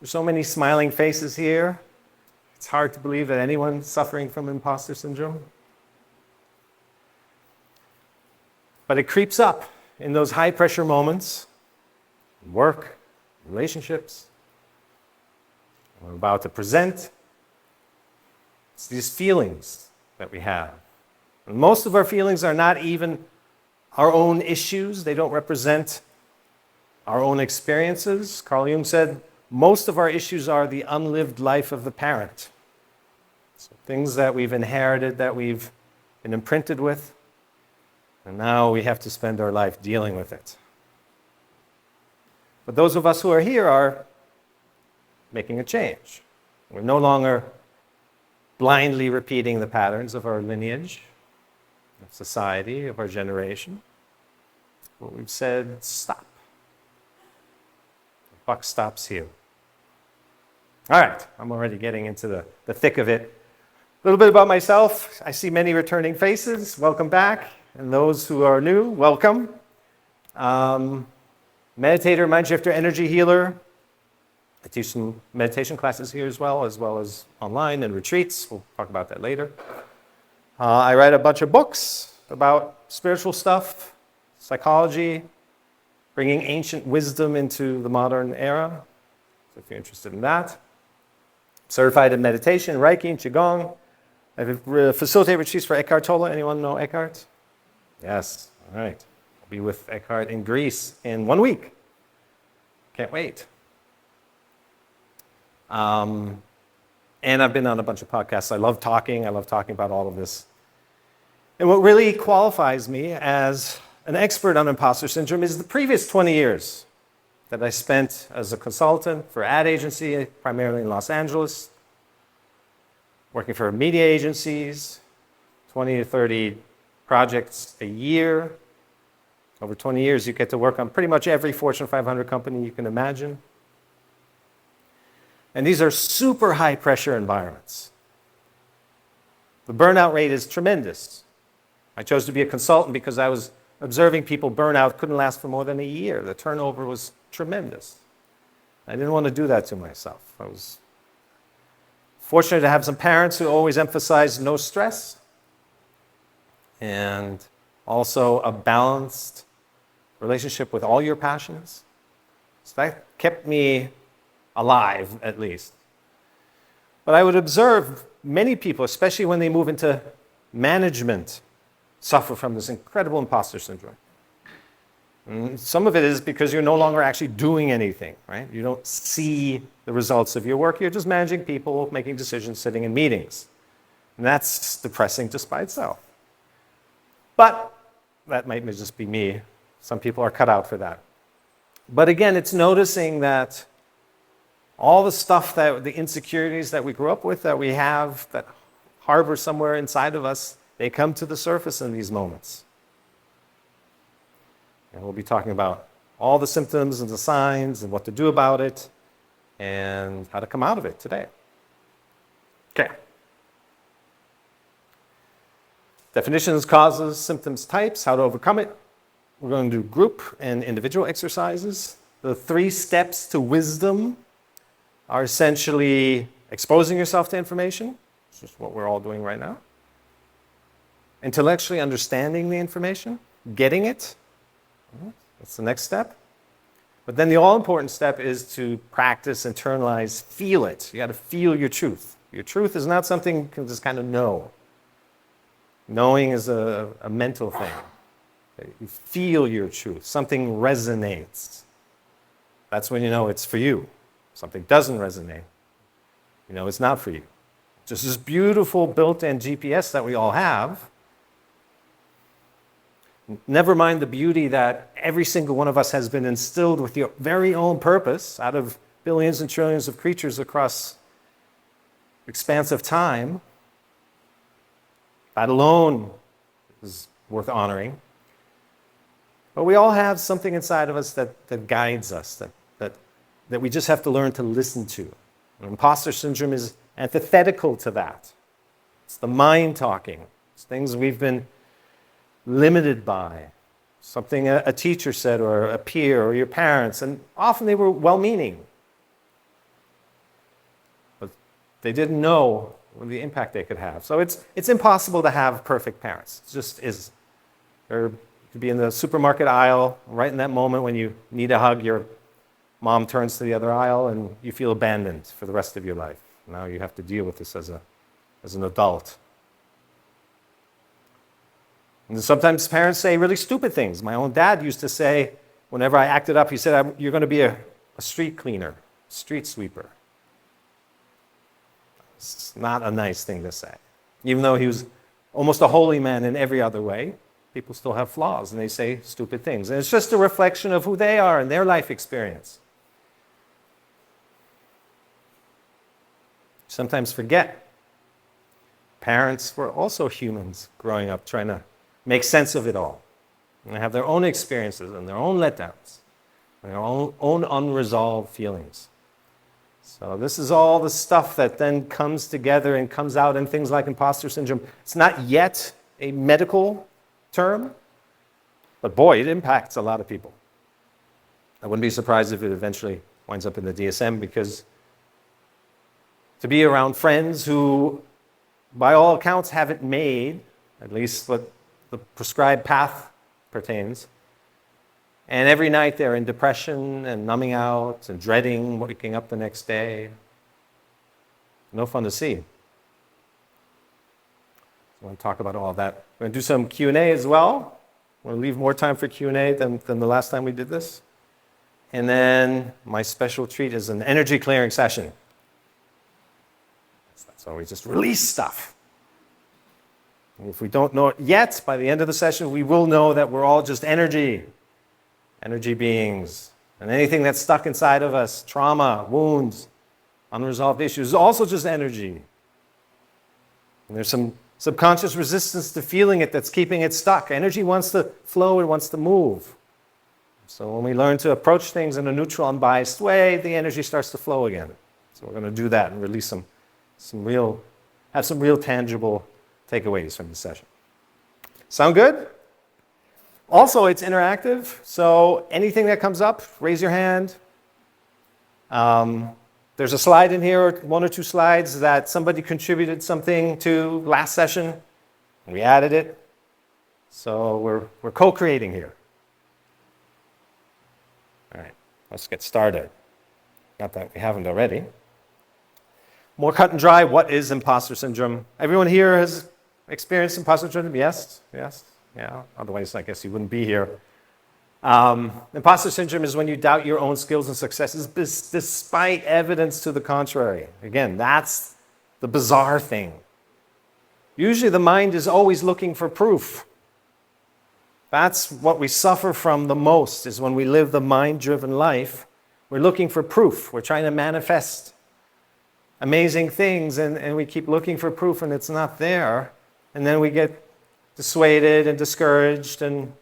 There's so many smiling faces here. It's hard to believe that anyone's suffering from imposter syndrome. But it creeps up in those high-pressure moments, in work, relationships. We're about to present. It's these feelings that we have. And most of our feelings are not even our own issues. They don't represent our own experiences. Carl Jung said, most of our issues are the unlived life of the parent. So things that we've inherited, that we've been imprinted with, and now we have to spend our life dealing with it. But those of us who are here are making a change. We're no longer blindly repeating the patterns of our lineage, of society, of our generation. But we've said, stop. The buck stops here. All right, I'm already getting into the thick of it. A little bit about myself. I see many returning faces. Welcome back. And those who are new, welcome. Meditator, mind shifter, energy healer. I teach some meditation classes here as well as online and retreats. We'll talk about that later. I write a bunch of books about spiritual stuff, psychology, bringing ancient wisdom into the modern era. So if you're interested in that. Certified in meditation, Reiki, and Qigong. I facilitate retreats for Eckhart Tolle. Anyone know Eckhart? Yes. All right. I'll be with Eckhart in Greece in 1 week. Can't wait. And I've been on a bunch of podcasts. I love talking about all of this. And what really qualifies me as an expert on imposter syndrome is the previous 20 years that I spent as a consultant for ad agency, primarily in Los Angeles, working for media agencies, 20 to 30 projects a year. Over 20 years, you get to work on pretty much every Fortune 500 company you can imagine. And these are super high pressure environments. The burnout rate is tremendous. I chose to be a consultant because I was observing people burn out, couldn't last for more than a year. The turnover was tremendous. I didn't want to do that to myself. I was fortunate to have some parents who always emphasized no stress and also a balanced relationship with all your passions. So that kept me alive, at least. But I would observe many people, especially when they move into management, suffer from this incredible imposter syndrome. And some of it is because you're no longer actually doing anything, right? You don't see the results of your work. You're just managing people, making decisions, sitting in meetings. And that's depressing just by itself. But that might just be me. Some people are cut out for that. But again, it's noticing that all the stuff, the insecurities that we grew up with, that we have, that harbor somewhere inside of us, they come to the surface in these moments. And we'll be talking about all the symptoms and the signs and what to do about it and how to come out of it today. Okay. Definitions, causes, symptoms, types, how to overcome it. We're going to do group and individual exercises. The 3 steps to wisdom are essentially exposing yourself to information, which is what we're all doing right now. Intellectually understanding the information, getting it. That's the next step. But then the all-important step is to practice, internalize, feel it. You got to feel your truth. Your truth is not something you can just kind of know. Knowing is a mental thing. You feel your truth. Something resonates. That's when you know it's for you. Something doesn't resonate, you know it's not for you. Just this beautiful built-in GPS that we all have. Never mind the beauty that every single one of us has been instilled with your very own purpose out of billions and trillions of creatures across expanse of time. That alone is worth honoring. But we all have something inside of us that guides us, that we just have to learn to listen to. And imposter syndrome is antithetical to that. It's the mind talking. It's things we've been limited by. Something a teacher said, or a peer, or your parents, and often they were well-meaning. They didn't know the impact they could have. So it's impossible to have perfect parents. It just is. You could be in the supermarket aisle, right in that moment when you need a hug, your mom turns to the other aisle and you feel abandoned for the rest of your life. Now you have to deal with this as an adult. And sometimes parents say really stupid things. My own dad used to say, whenever I acted up, he said, "You're going to be a street cleaner, street sweeper." It's not a nice thing to say. Even though he was almost a holy man in every other way, people still have flaws and they say stupid things. And it's just a reflection of who they are and their life experience. Sometimes forget. Parents were also humans growing up trying to make sense of it all. And they have their own experiences and their own letdowns, and their own unresolved feelings. So this is all the stuff that then comes together and comes out in things like imposter syndrome. It's not yet a medical term, but boy, it impacts a lot of people. I wouldn't be surprised if it eventually winds up in the DSM, because to be around friends who, by all accounts, haven't made, at least what the prescribed path pertains, and every night they're in depression and numbing out and dreading waking up the next day. No fun to see. I want to talk about all of that. We're going to do some Q&A as well. We're going to leave more time for Q&A than the last time we did this. And then my special treat is an energy clearing session. So we just release stuff. And if we don't know it yet, by the end of the session, we will know that we're all just energy beings. And anything that's stuck inside of us, trauma, wounds, unresolved issues, is also just energy. And there's some subconscious resistance to feeling it that's keeping it stuck. Energy wants to flow, it wants to move. So when we learn to approach things in a neutral, unbiased way, the energy starts to flow again. So we're going to do that and release some real tangible takeaways from the session. Sound good? Also, it's interactive, so anything that comes up, raise your hand. There's a slide in here, one or two slides, that somebody contributed something to last session, and we added it. So we're co-creating here. All right, let's get started. Not that we haven't already. More cut and dry, what is imposter syndrome? Everyone here has experienced imposter syndrome? Yes? Yes? Yeah, otherwise I guess you wouldn't be here. Imposter syndrome is when you doubt your own skills and successes despite evidence to the contrary. Again, that's the bizarre thing. Usually the mind is always looking for proof. That's what we suffer from the most, is when we live the mind-driven life. We're looking for proof. We're trying to manifest amazing things, and we keep looking for proof and it's not there. And then we get dissuaded and discouraged and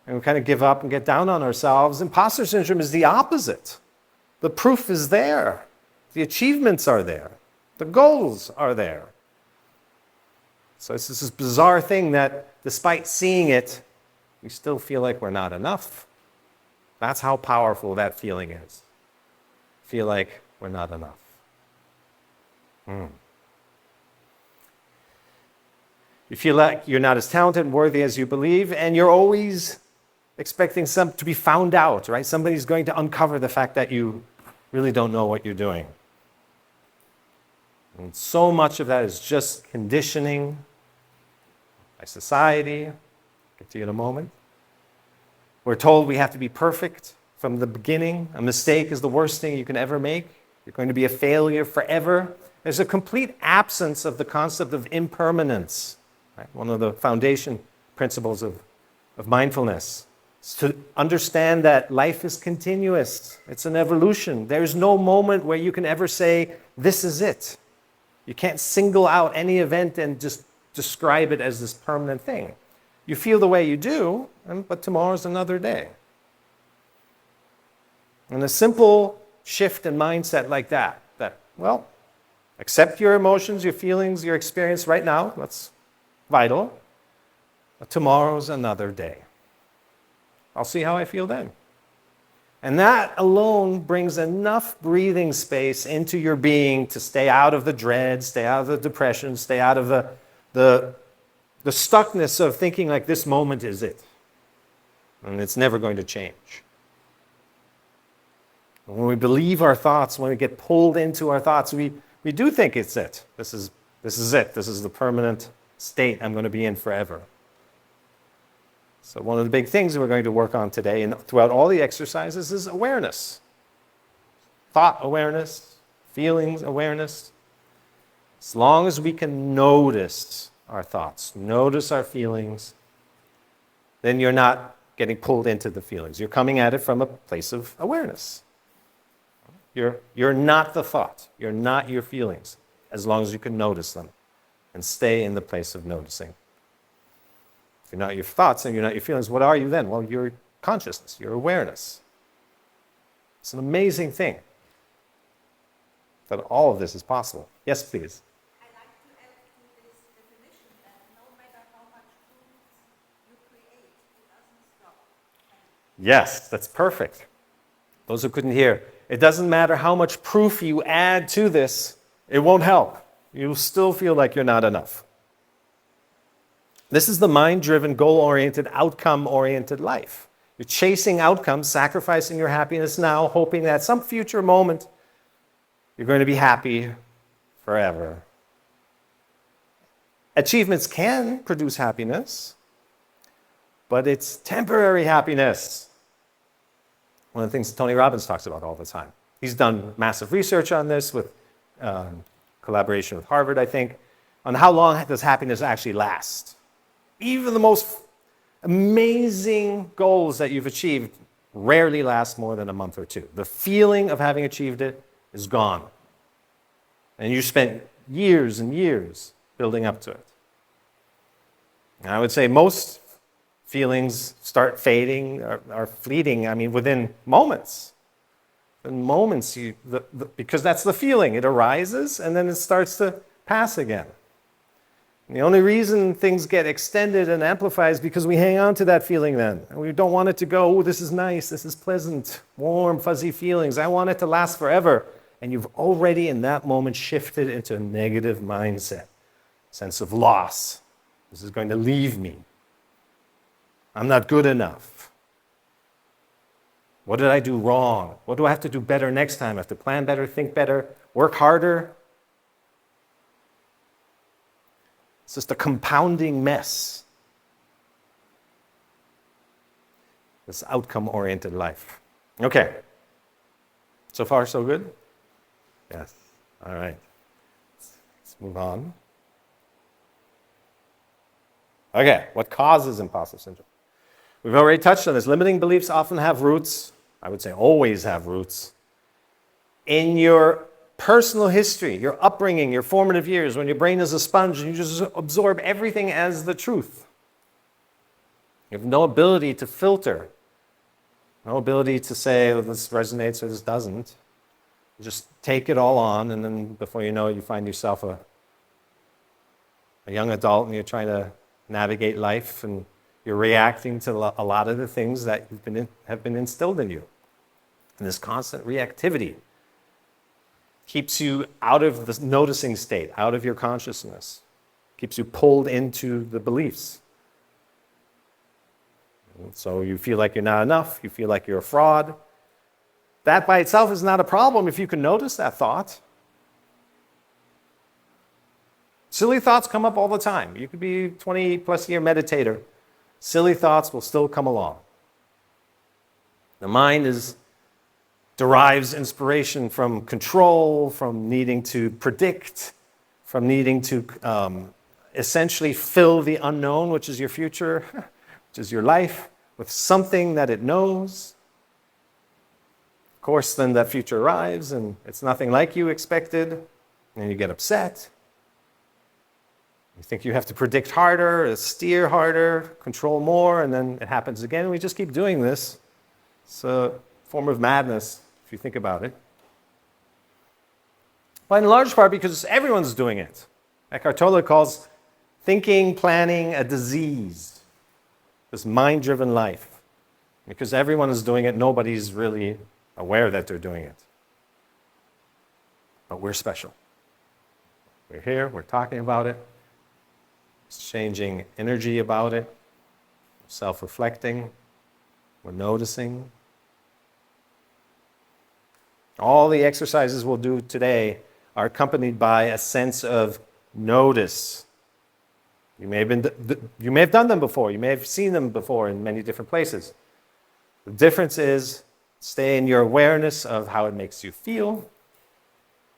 we kind of give up and get down on ourselves. Imposter syndrome is the opposite. The proof is there. The achievements are there. The goals are there. So it's this bizarre thing that despite seeing it, we still feel like we're not enough. That's how powerful that feeling is. Feel like we're not enough. You feel like you're not as talented and worthy as you believe, and you're always expecting to be found out, right? Somebody's going to uncover the fact that you really don't know what you're doing. And so much of that is just conditioning by society. I'll get to you in a moment. We're told we have to be perfect from the beginning. A mistake is the worst thing you can ever make. You're going to be a failure forever. There's a complete absence of the concept of impermanence. Right? One of the foundation principles of mindfulness is to understand that life is continuous. It's an evolution. There's no moment where you can ever say, this is it. You can't single out any event and just describe it as this permanent thing. You feel the way you do, but tomorrow's another day. And a simple shift in mindset like that, well, accept your emotions, your feelings, your experience right now. That's vital. But tomorrow's another day. I'll see how I feel then. And that alone brings enough breathing space into your being to stay out of the dread, stay out of the depression, stay out of the stuckness of thinking like this moment is it. And it's never going to change. When we believe our thoughts, when we get pulled into our thoughts, we do think it's it. This is it. This is the permanent state I'm going to be in forever. So one of the big things that we're going to work on today and throughout all the exercises is awareness. Thought awareness, feelings awareness. As long as we can notice our thoughts, notice our feelings, then you're not getting pulled into the feelings. You're coming at it from a place of awareness. You're not the thought. You're not your feelings, as long as you can notice them and stay in the place of noticing. If you're not your thoughts and you're not your feelings, what are you then? Well, you're consciousness, your awareness. It's an amazing thing that all of this is possible. Yes, please. I'd like to add to this definition that no matter how much truth you create, it doesn't stop. Yes, that's perfect. Those who couldn't hear, it doesn't matter how much proof you add to this, it won't help. You'll still feel like you're not enough. This is the mind-driven, goal-oriented, outcome-oriented life. You're chasing outcomes, sacrificing your happiness now, hoping that at some future moment you're going to be happy forever. Achievements can produce happiness, but it's temporary happiness. One of the things Tony Robbins talks about all the time. He's done massive research on this with collaboration with Harvard, I think, on how long does happiness actually last. Even the most amazing goals that you've achieved rarely last more than a month or two. The feeling of having achieved it is gone. And you spent years and years building up to it. And I would say most feelings start fading, are fleeting, within moments. In moments, because that's the feeling. It arises and then it starts to pass again. And the only reason things get extended and amplified is because we hang on to that feeling then. And we don't want it to go, oh, this is nice, this is pleasant, warm, fuzzy feelings. I want it to last forever. And you've already in that moment shifted into a negative mindset, sense of loss. This is going to leave me. I'm not good enough. What did I do wrong? What do I have to do better next time? I have to plan better, think better, work harder. It's just a compounding mess. This outcome-oriented life. Okay. So far, so good? Yes. All right. Let's move on. Okay. What causes imposter syndrome? We've already touched on this. Limiting beliefs often have roots, I would say always have roots, in your personal history, your upbringing, your formative years, when your brain is a sponge and you just absorb everything as the truth. You have no ability to filter, no ability to say, oh, this resonates or this doesn't. You just take it all on, and then before you know it, you find yourself a young adult and you're trying to navigate life and you're reacting to a lot of the things that have been instilled in you. And this constant reactivity keeps you out of the noticing state, out of your consciousness, keeps you pulled into the beliefs. And so you feel like you're not enough, you feel like you're a fraud. That by itself is not a problem if you can notice that thought. Silly thoughts come up all the time. You could be a 20-plus year meditator. Silly thoughts will still come along. The mind derives inspiration from control, from needing to predict, from needing to essentially fill the unknown, which is your future, which is your life, with something that it knows. Of course, then that future arrives and it's nothing like you expected, and you get upset. You think you have to predict harder, steer harder, control more, and then it happens again. We just keep doing this. It's a form of madness, if you think about it. But in large part because everyone's doing it. Eckhart Tolle calls thinking, planning a disease, this mind-driven life. Because everyone is doing it, nobody's really aware that they're doing it. But we're special. We're here, we're talking about it, exchanging energy about it, self-reflecting, we're noticing. All the exercises we'll do today are accompanied by a sense of notice. You may have done them before. You may have seen them before in many different places. The difference is stay in your awareness of how it makes you feel.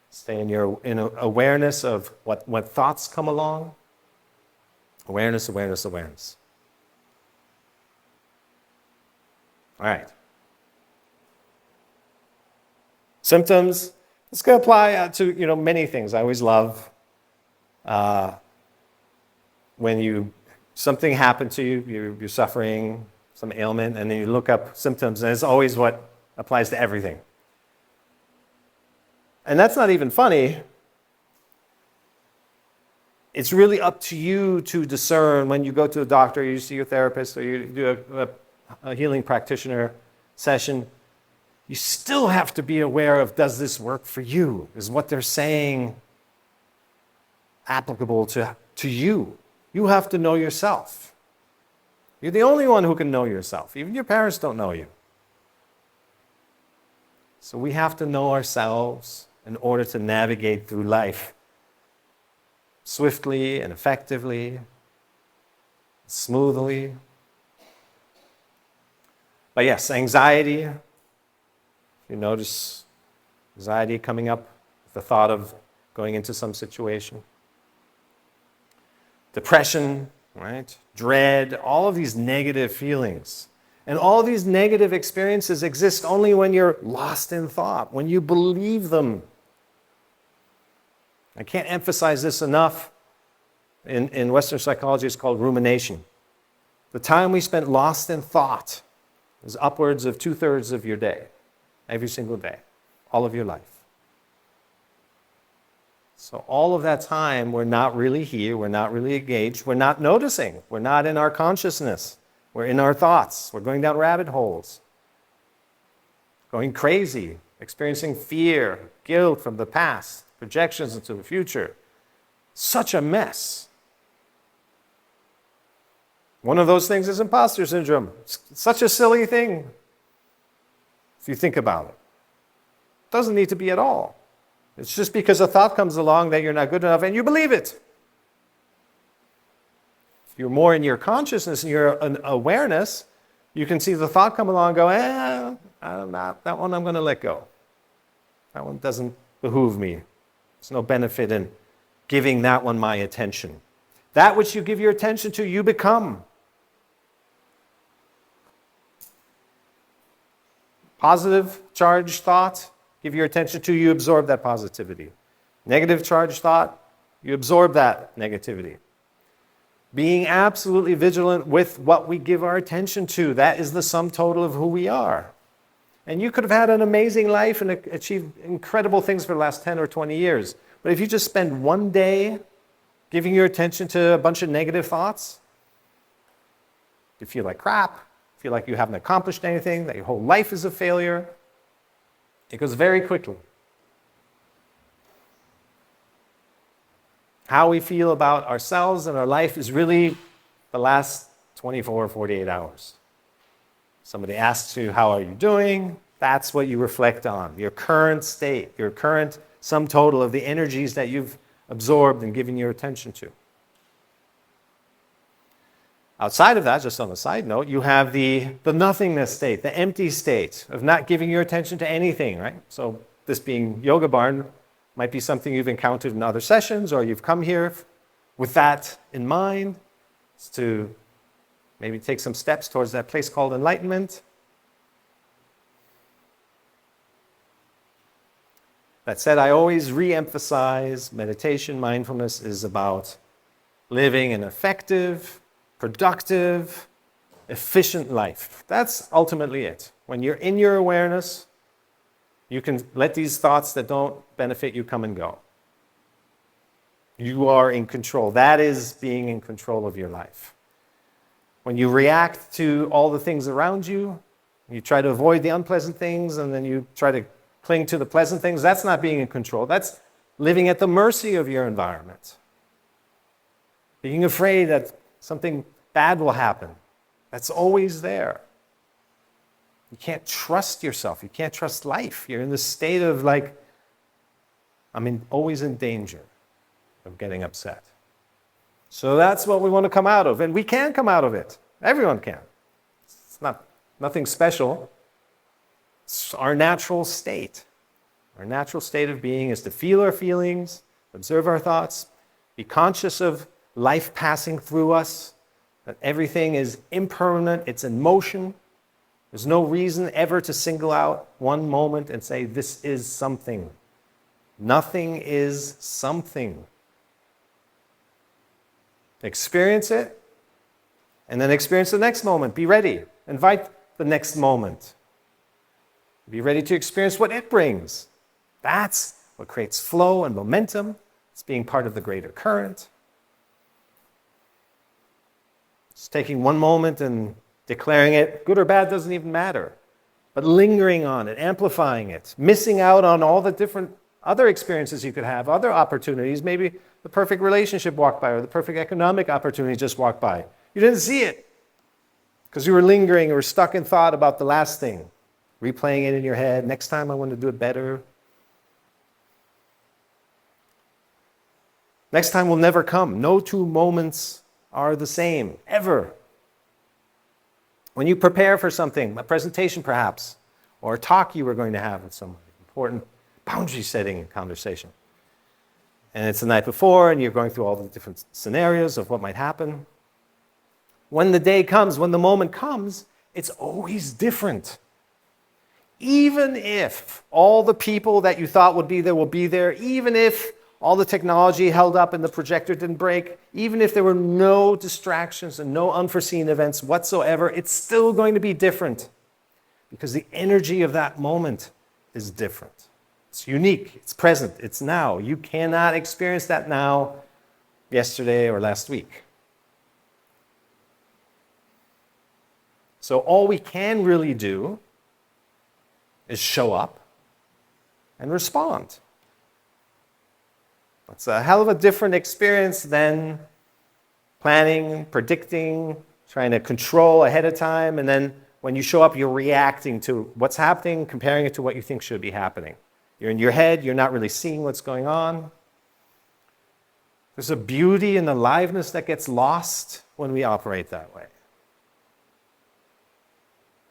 Stay in your awareness of what thoughts come along. Awareness, awareness, awareness. All right. Symptoms. This can apply to many things. I always love when something happened to you, you're suffering some ailment, and then you look up symptoms, and it's always what applies to everything. And that's not even funny. It's really up to you to discern when you go to a doctor, you see your therapist, or you do a healing practitioner session. You still have to be aware of, does this work for you? Is what they're saying applicable to you? You have to know yourself. You're the only one who can know yourself. Even your parents don't know you. So we have to know ourselves in order to navigate through life swiftly and effectively, smoothly. But yes, anxiety. You notice anxiety coming up with the thought of going into some situation. Depression, right? Dread, all of these negative feelings. And all these negative experiences exist only when you're lost in thought, when you believe them. I can't emphasize this enough. In Western psychology, it's called rumination. The time we spent lost in thought is upwards of 2/3 of your day. Every single day, all of your life. So all of that time, we're not really here, we're not really engaged, we're not noticing, we're not in our consciousness, we're in our thoughts, we're going down rabbit holes, going crazy, experiencing fear, guilt from the past, projections into the future. Such a mess. One of those things is imposter syndrome. It's such a silly thing. If you think about it. It doesn't need to be at all. It's just because a thought comes along that you're not good enough and you believe it. If you're more in your consciousness and your awareness, you can see the thought come along and go, that one I'm going to let go. That one doesn't behoove me. There's no benefit in giving that one my attention. That which you give your attention to, you become. Positive charged thought, give your attention to, you absorb that positivity. Negative charged thought, you absorb that negativity. Being absolutely vigilant with what we give our attention to, that is the sum total of who we are. And you could have had an amazing life and achieved incredible things for the last 10 or 20 years. But if you just spend one day giving your attention to a bunch of negative thoughts, you feel like crap, feel like you haven't accomplished anything, that your whole life is a failure. It goes very quickly. How we feel about ourselves and our life is really the last 24 or 48 hours. Somebody asks you, how are you doing? That's what you reflect on. Your current state, your current sum total of the energies that you've absorbed and given your attention to. Outside of that, just on a side note, you have the nothingness state, the empty state of not giving your attention to anything, right? So this being Yoga Barn might be something you've encountered in other sessions, or you've come here with that in mind, is to maybe take some steps towards that place called enlightenment. That said, I always re-emphasize meditation, mindfulness is about living an effective, productive, efficient life. That's ultimately it. When you're in your awareness, you can let these thoughts that don't benefit you come and go. You are in control. That is being in control of your life. When you react to all the things around you, You try to avoid the unpleasant things, and then you try to cling to the pleasant things. That's not being in control. That's living at the mercy of your environment. Being afraid that something bad will happen. That's always there. You can't trust yourself. You can't trust life. You're in this state of always in danger of getting upset. So that's what we want to come out of. And we can come out of it. Everyone can. It's nothing special. It's our natural state. Our natural state of being is to feel our feelings, observe our thoughts, be conscious of life passing through us, that everything is impermanent, it's in motion. There's no reason ever to single out one moment and say, this is something. Nothing is something. Experience it, and then experience the next moment. Be ready. Invite the next moment. Be ready to experience what it brings. That's what creates flow and momentum. It's being part of the greater current. Just taking one moment and declaring it, good or bad, doesn't even matter. But lingering on it, amplifying it, missing out on all the different other experiences you could have, other opportunities. Maybe the perfect relationship walked by, or the perfect economic opportunity just walked by. You didn't see it because you were lingering or stuck in thought about the last thing, replaying it in your head. Next time I want to do it better. Next time will never come. No two moments are the same, ever. When you prepare for something, a presentation perhaps, or a talk you were going to have with someone, important boundary setting conversation, and it's the night before, and you're going through all the different scenarios of what might happen. When the day comes, when the moment comes, it's always different. Even if all the people that you thought would be there will be there, even if all the technology held up and the projector didn't break, even if there were no distractions and no unforeseen events whatsoever, it's still going to be different because the energy of that moment is different. It's unique, it's present, it's now. You cannot experience that now, yesterday, or last week. So all we can really do is show up and respond. It's a hell of a different experience than planning, predicting, trying to control ahead of time, and then when you show up, you're reacting to what's happening, comparing it to what you think should be happening. You're in your head, you're not really seeing what's going on. There's a beauty and aliveness that gets lost when we operate that way.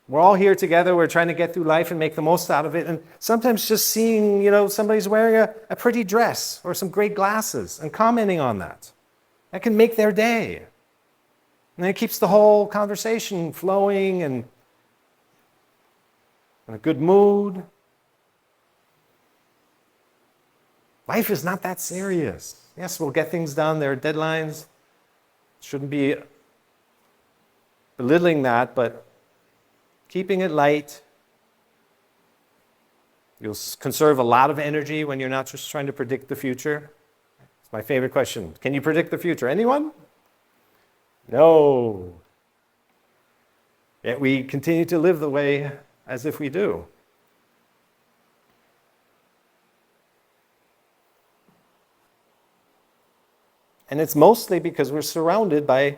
We're all here together, we're trying to get through life and make the most out of it, and sometimes just seeing, somebody's wearing a pretty dress or some great glasses and commenting on that can make their day. And it keeps the whole conversation flowing and in a good mood. Life is not that serious. Yes, we'll get things done, there are deadlines. Shouldn't be belittling that, but keeping it light. You'll conserve a lot of energy when you're not just trying to predict the future. It's my favorite question. Can you predict the future? Anyone? No. Yet we continue to live the way as if we do. And it's mostly because we're surrounded by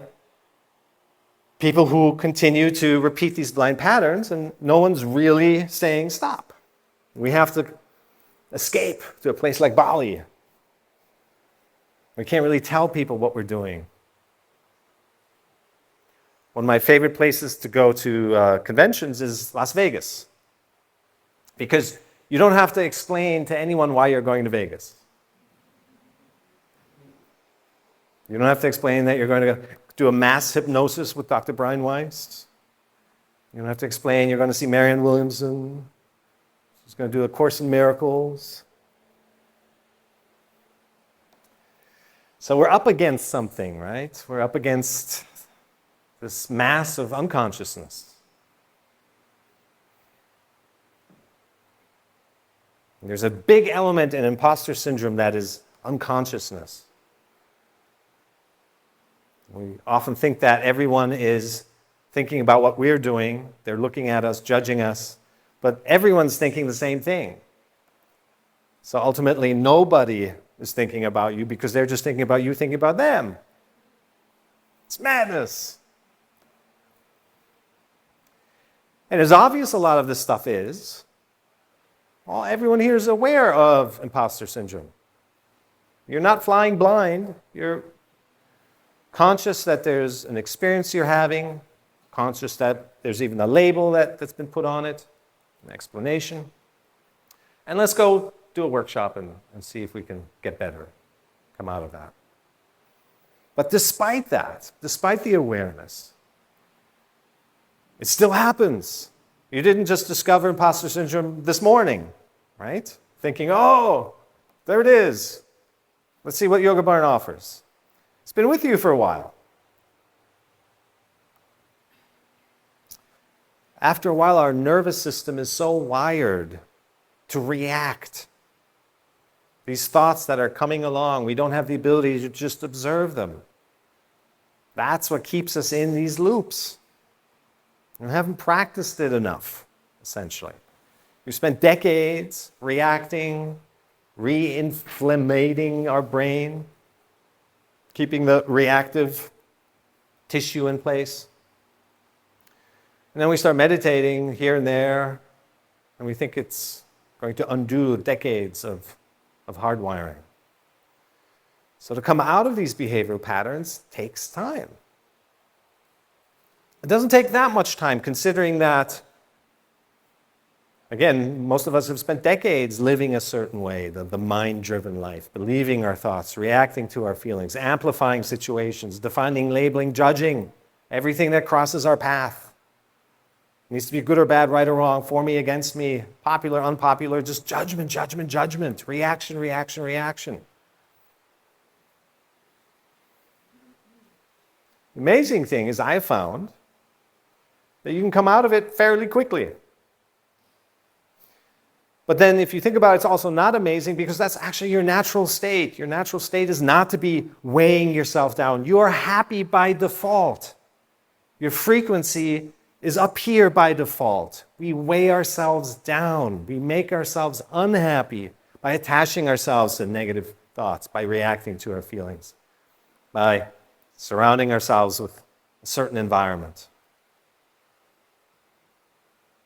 people who continue to repeat these blind patterns, and no one's really saying stop. We have to escape to a place like Bali. We can't really tell people what we're doing. One of my favorite places to go to conventions is Las Vegas, because you don't have to explain to anyone why you're going to Vegas. You don't have to explain that you're going to do a mass hypnosis with Dr. Brian Weiss. You don't have to explain you're going to see Marianne Williamson. She's going to do a Course in Miracles. So we're up against something, right? We're up against this mass of unconsciousness. And there's a big element in imposter syndrome that is unconsciousness. We often think that everyone is thinking about what we're doing. They're looking at us, judging us. But everyone's thinking the same thing. So ultimately, nobody is thinking about you because they're just thinking about you, thinking about them. It's madness. And as obvious a lot of this stuff is, well, everyone here is aware of imposter syndrome. You're not flying blind. You're conscious that there's an experience you're having, conscious that there's even a label that's been put on it, an explanation. And let's go do a workshop and see if we can get better, come out of that. But despite that, despite the awareness, it still happens. You didn't just discover imposter syndrome this morning, right? Thinking, oh, there it is. Let's see what Yoga Barn offers. It's been with you for a while. After a while, our nervous system is so wired to react. These thoughts that are coming along, we don't have the ability to just observe them. That's what keeps us in these loops. We haven't practiced it enough, essentially. We've spent decades reacting, re-inflammating our brain, keeping the reactive tissue in place. And then we start meditating here and there, and we think it's going to undo decades of hardwiring. So to come out of these behavioral patterns takes time. It doesn't take that much time, considering that, again, most of us have spent decades living a certain way, the mind-driven life, believing our thoughts, reacting to our feelings, amplifying situations, defining, labeling, judging everything that crosses our path. It needs to be good or bad, right or wrong, for me, against me, popular, unpopular, just judgment, judgment, judgment, reaction, reaction, reaction. The amazing thing is I found that you can come out of it fairly quickly. But then if you think about it, it's also not amazing because that's actually your natural state. Your natural state is not to be weighing yourself down. You're happy by default. Your frequency is up here by default. We weigh ourselves down. We make ourselves unhappy by attaching ourselves to negative thoughts, by reacting to our feelings, by surrounding ourselves with a certain environment.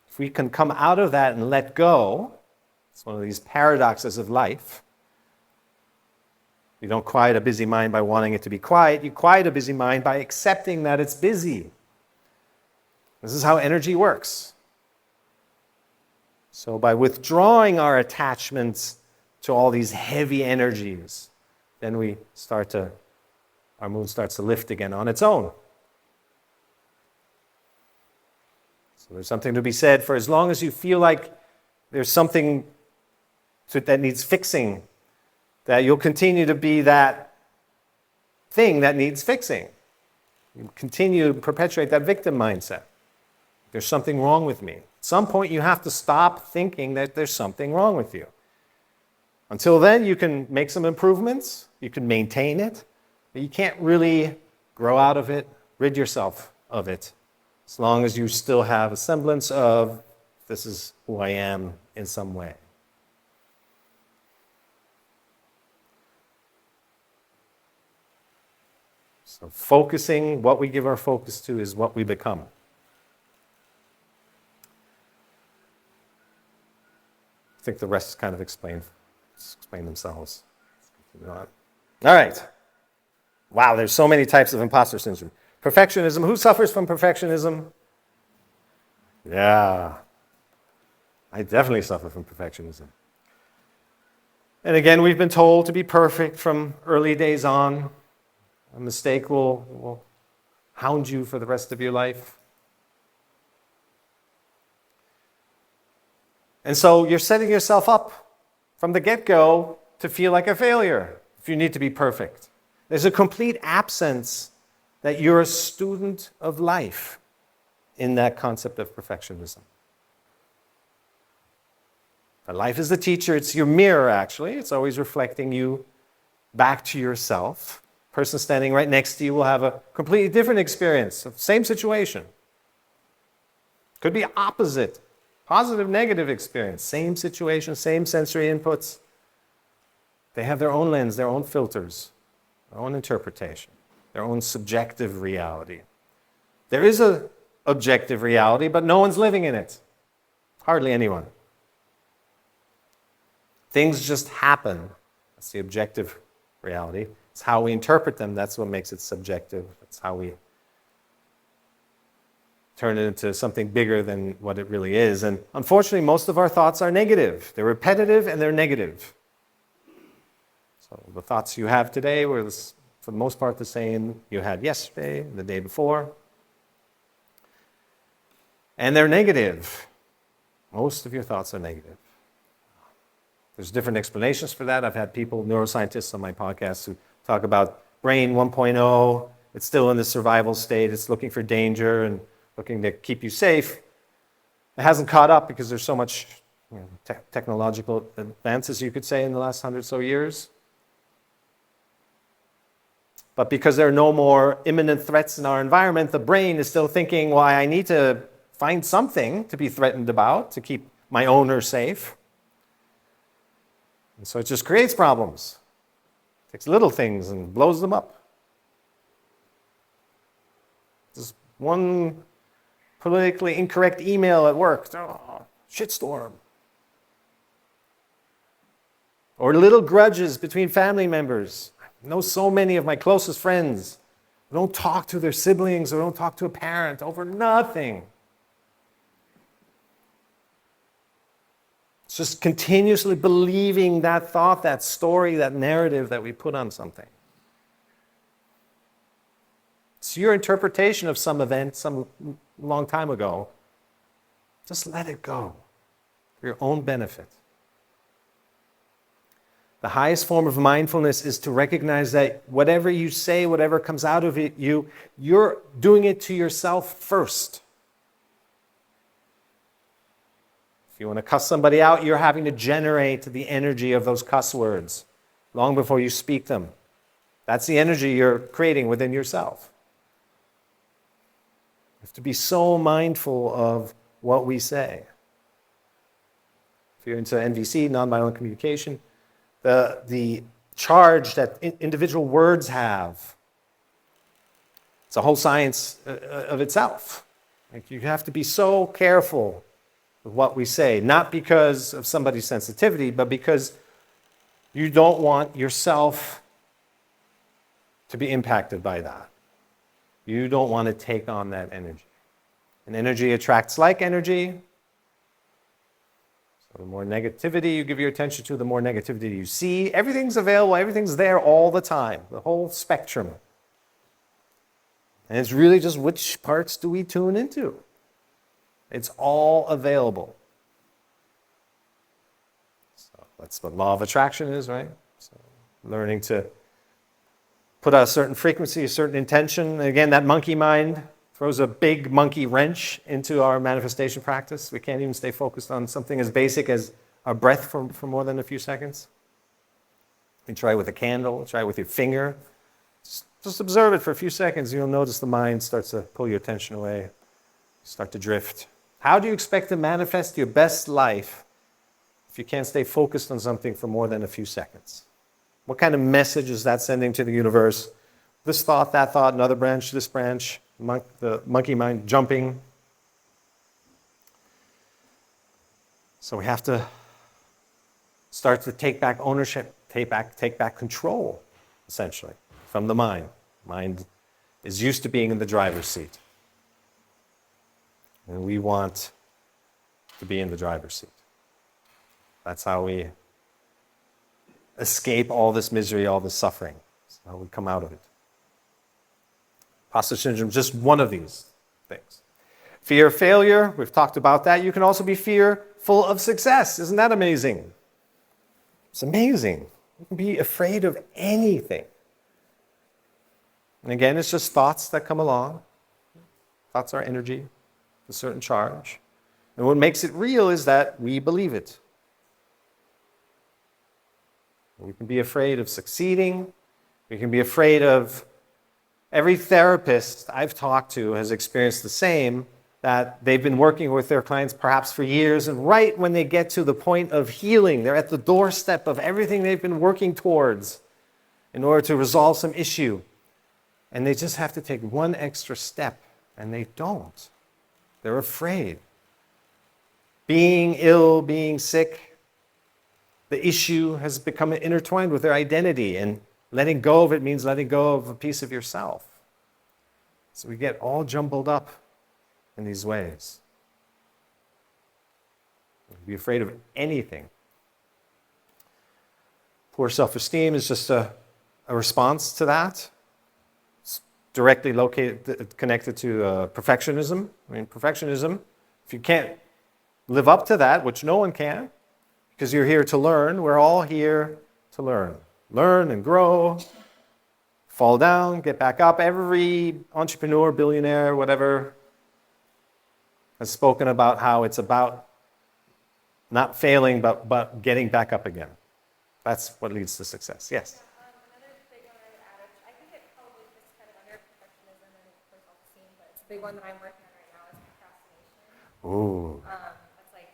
If we can come out of that and let go, it's one of these paradoxes of life. You don't quiet a busy mind by wanting it to be quiet. You quiet a busy mind by accepting that it's busy. This is how energy works. So by withdrawing our attachments to all these heavy energies, then our moon starts to lift again on its own. So there's something to be said for as long as you feel like there's something that needs fixing, that you'll continue to be that thing that needs fixing. You continue to perpetuate that victim mindset. There's something wrong with me. At some point, you have to stop thinking that there's something wrong with you. Until then, you can make some improvements, you can maintain it, but you can't really grow out of it, rid yourself of it, as long as you still have a semblance of, this is who I am in some way. So focusing, what we give our focus to is what we become. I think the rest kind of explain themselves. All right. Wow, there's so many types of imposter syndrome. Perfectionism. Who suffers from perfectionism? Yeah. I definitely suffer from perfectionism. And again, we've been told to be perfect from early days on. A mistake will hound you for the rest of your life. And so you're setting yourself up from the get-go to feel like a failure if you need to be perfect. There's a complete absence that you're a student of life in that concept of perfectionism. But life is the teacher. It's your mirror, actually. It's always reflecting you back to yourself. The person standing right next to you will have a completely different experience of the same situation. Could be opposite. Positive, negative experience. Same situation, same sensory inputs. They have their own lens, their own filters, their own interpretation, their own subjective reality. There is an objective reality, but no one's living in it. Hardly anyone. Things just happen. That's the objective reality. It's how we interpret them. That's what makes it subjective. That's how we turn it into something bigger than what it really is. And unfortunately, most of our thoughts are negative. They're repetitive and they're negative. So the thoughts you have today were, for the most part, the same you had yesterday, the day before. And they're negative. Most of your thoughts are negative. There's different explanations for that. I've had people, neuroscientists on my podcast, who talk about brain 1.0. It's still in the survival state. It's looking for danger and looking to keep you safe. It hasn't caught up because there's so much technological advances, you could say, in the last 100 or so years. But because there are no more imminent threats in our environment, the brain is still thinking, well, I need to find something to be threatened about to keep my owner safe. And so it just creates problems. It takes little things and blows them up. Just one politically incorrect email at work. Oh, shitstorm. Or little grudges between family members. I know so many of my closest friends who don't talk to their siblings or don't talk to a parent over nothing. It's just continuously believing that thought, that story, that narrative that we put on something. It's your interpretation of some event some long time ago. Just let it go for your own benefit. The highest form of mindfulness is to recognize that whatever you say, whatever comes out of it, you're doing it to yourself first. If you want to cuss somebody out, you're having to generate the energy of those cuss words long before you speak them. That's the energy you're creating within yourself. We have to be so mindful of what we say. If you're into NVC, nonviolent communication, the charge that individual words have, it's a whole science of itself. Like, you have to be so careful with what we say, not because of somebody's sensitivity, but because you don't want yourself to be impacted by that. You don't want to take on that energy. And energy attracts like energy. So the more negativity you give your attention to, the more negativity you see. Everything's available, everything's there all the time, the whole spectrum. And it's really just which parts do we tune into? It's all available. So that's what law of attraction is, right? So learning to put out a certain frequency, a certain intention. And again, that monkey mind throws a big monkey wrench into our manifestation practice. We can't even stay focused on something as basic as our breath for more than a few seconds. You try it with a candle, try it with your finger. Just observe it for a few seconds. You'll notice the mind starts to pull your attention away, start to drift. How do you expect to manifest your best life if you can't stay focused on something for more than a few seconds? What kind of message is that sending to the universe? This thought, that thought, another branch, this branch, the monkey mind jumping. So we have to start to take back ownership, take back control, essentially, from the mind. Mind is used to being in the driver's seat. And we want to be in the driver's seat. That's how we escape all this misery, all this suffering. That's how we come out of it. Imposter syndrome is just one of these things. Fear of failure, we've talked about that. You can also be fearful of success. Isn't that amazing? It's amazing. You can be afraid of anything. And again, it's just thoughts that come along. Thoughts are energy, a certain charge. And what makes it real is that we believe it. We can be afraid of succeeding. We can be afraid of... Every therapist I've talked to has experienced the same, that they've been working with their clients perhaps for years, and right when they get to the point of healing, they're at the doorstep of everything they've been working towards in order to resolve some issue. And they just have to take one extra step, and they don't. They're afraid. Being ill, being sick, the issue has become intertwined with their identity, and letting go of it means letting go of a piece of yourself. So we get all jumbled up in these ways. Be afraid of anything. Poor self-esteem is just a response to that. It's directly connected to perfectionism. I mean, perfectionism, if you can't live up to that, which no one can, because you're here to learn, we're all here to learn. Learn and grow, fall down, get back up. Every entrepreneur, billionaire, whatever, has spoken about how it's about not failing, but getting back up again. That's what leads to success. Yes? Another big one I would add, which I think it probably fits kind of under perfectionism and for self-esteem, but it's a big one that I'm working on right now is procrastination. Ooh. That's like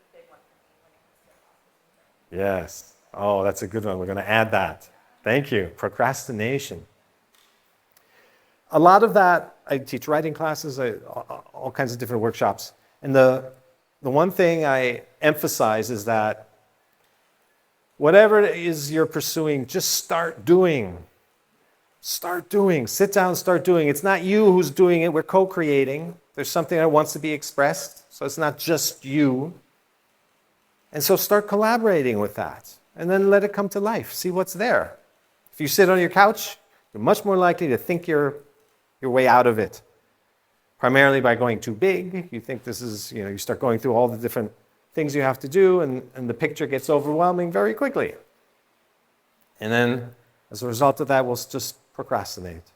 the big one for me when it comes to imposter syndrome. Yes. Oh, that's a good one. We're going to add that. Thank you. Procrastination. A lot of that, I teach writing classes, all kinds of different workshops. And the one thing I emphasize is that whatever it is you're pursuing, just start doing. Start doing. Sit down, start doing. It's not you who's doing it. We're co-creating. There's something that wants to be expressed. So it's not just you. And so start collaborating with that. And then let it come to life. See what's there. If you sit on your couch, you're much more likely to think your way out of it. Primarily by going too big. You think this is, you start going through all the different things you have to do, and the picture gets overwhelming very quickly. And then, as a result of that, we'll just procrastinate.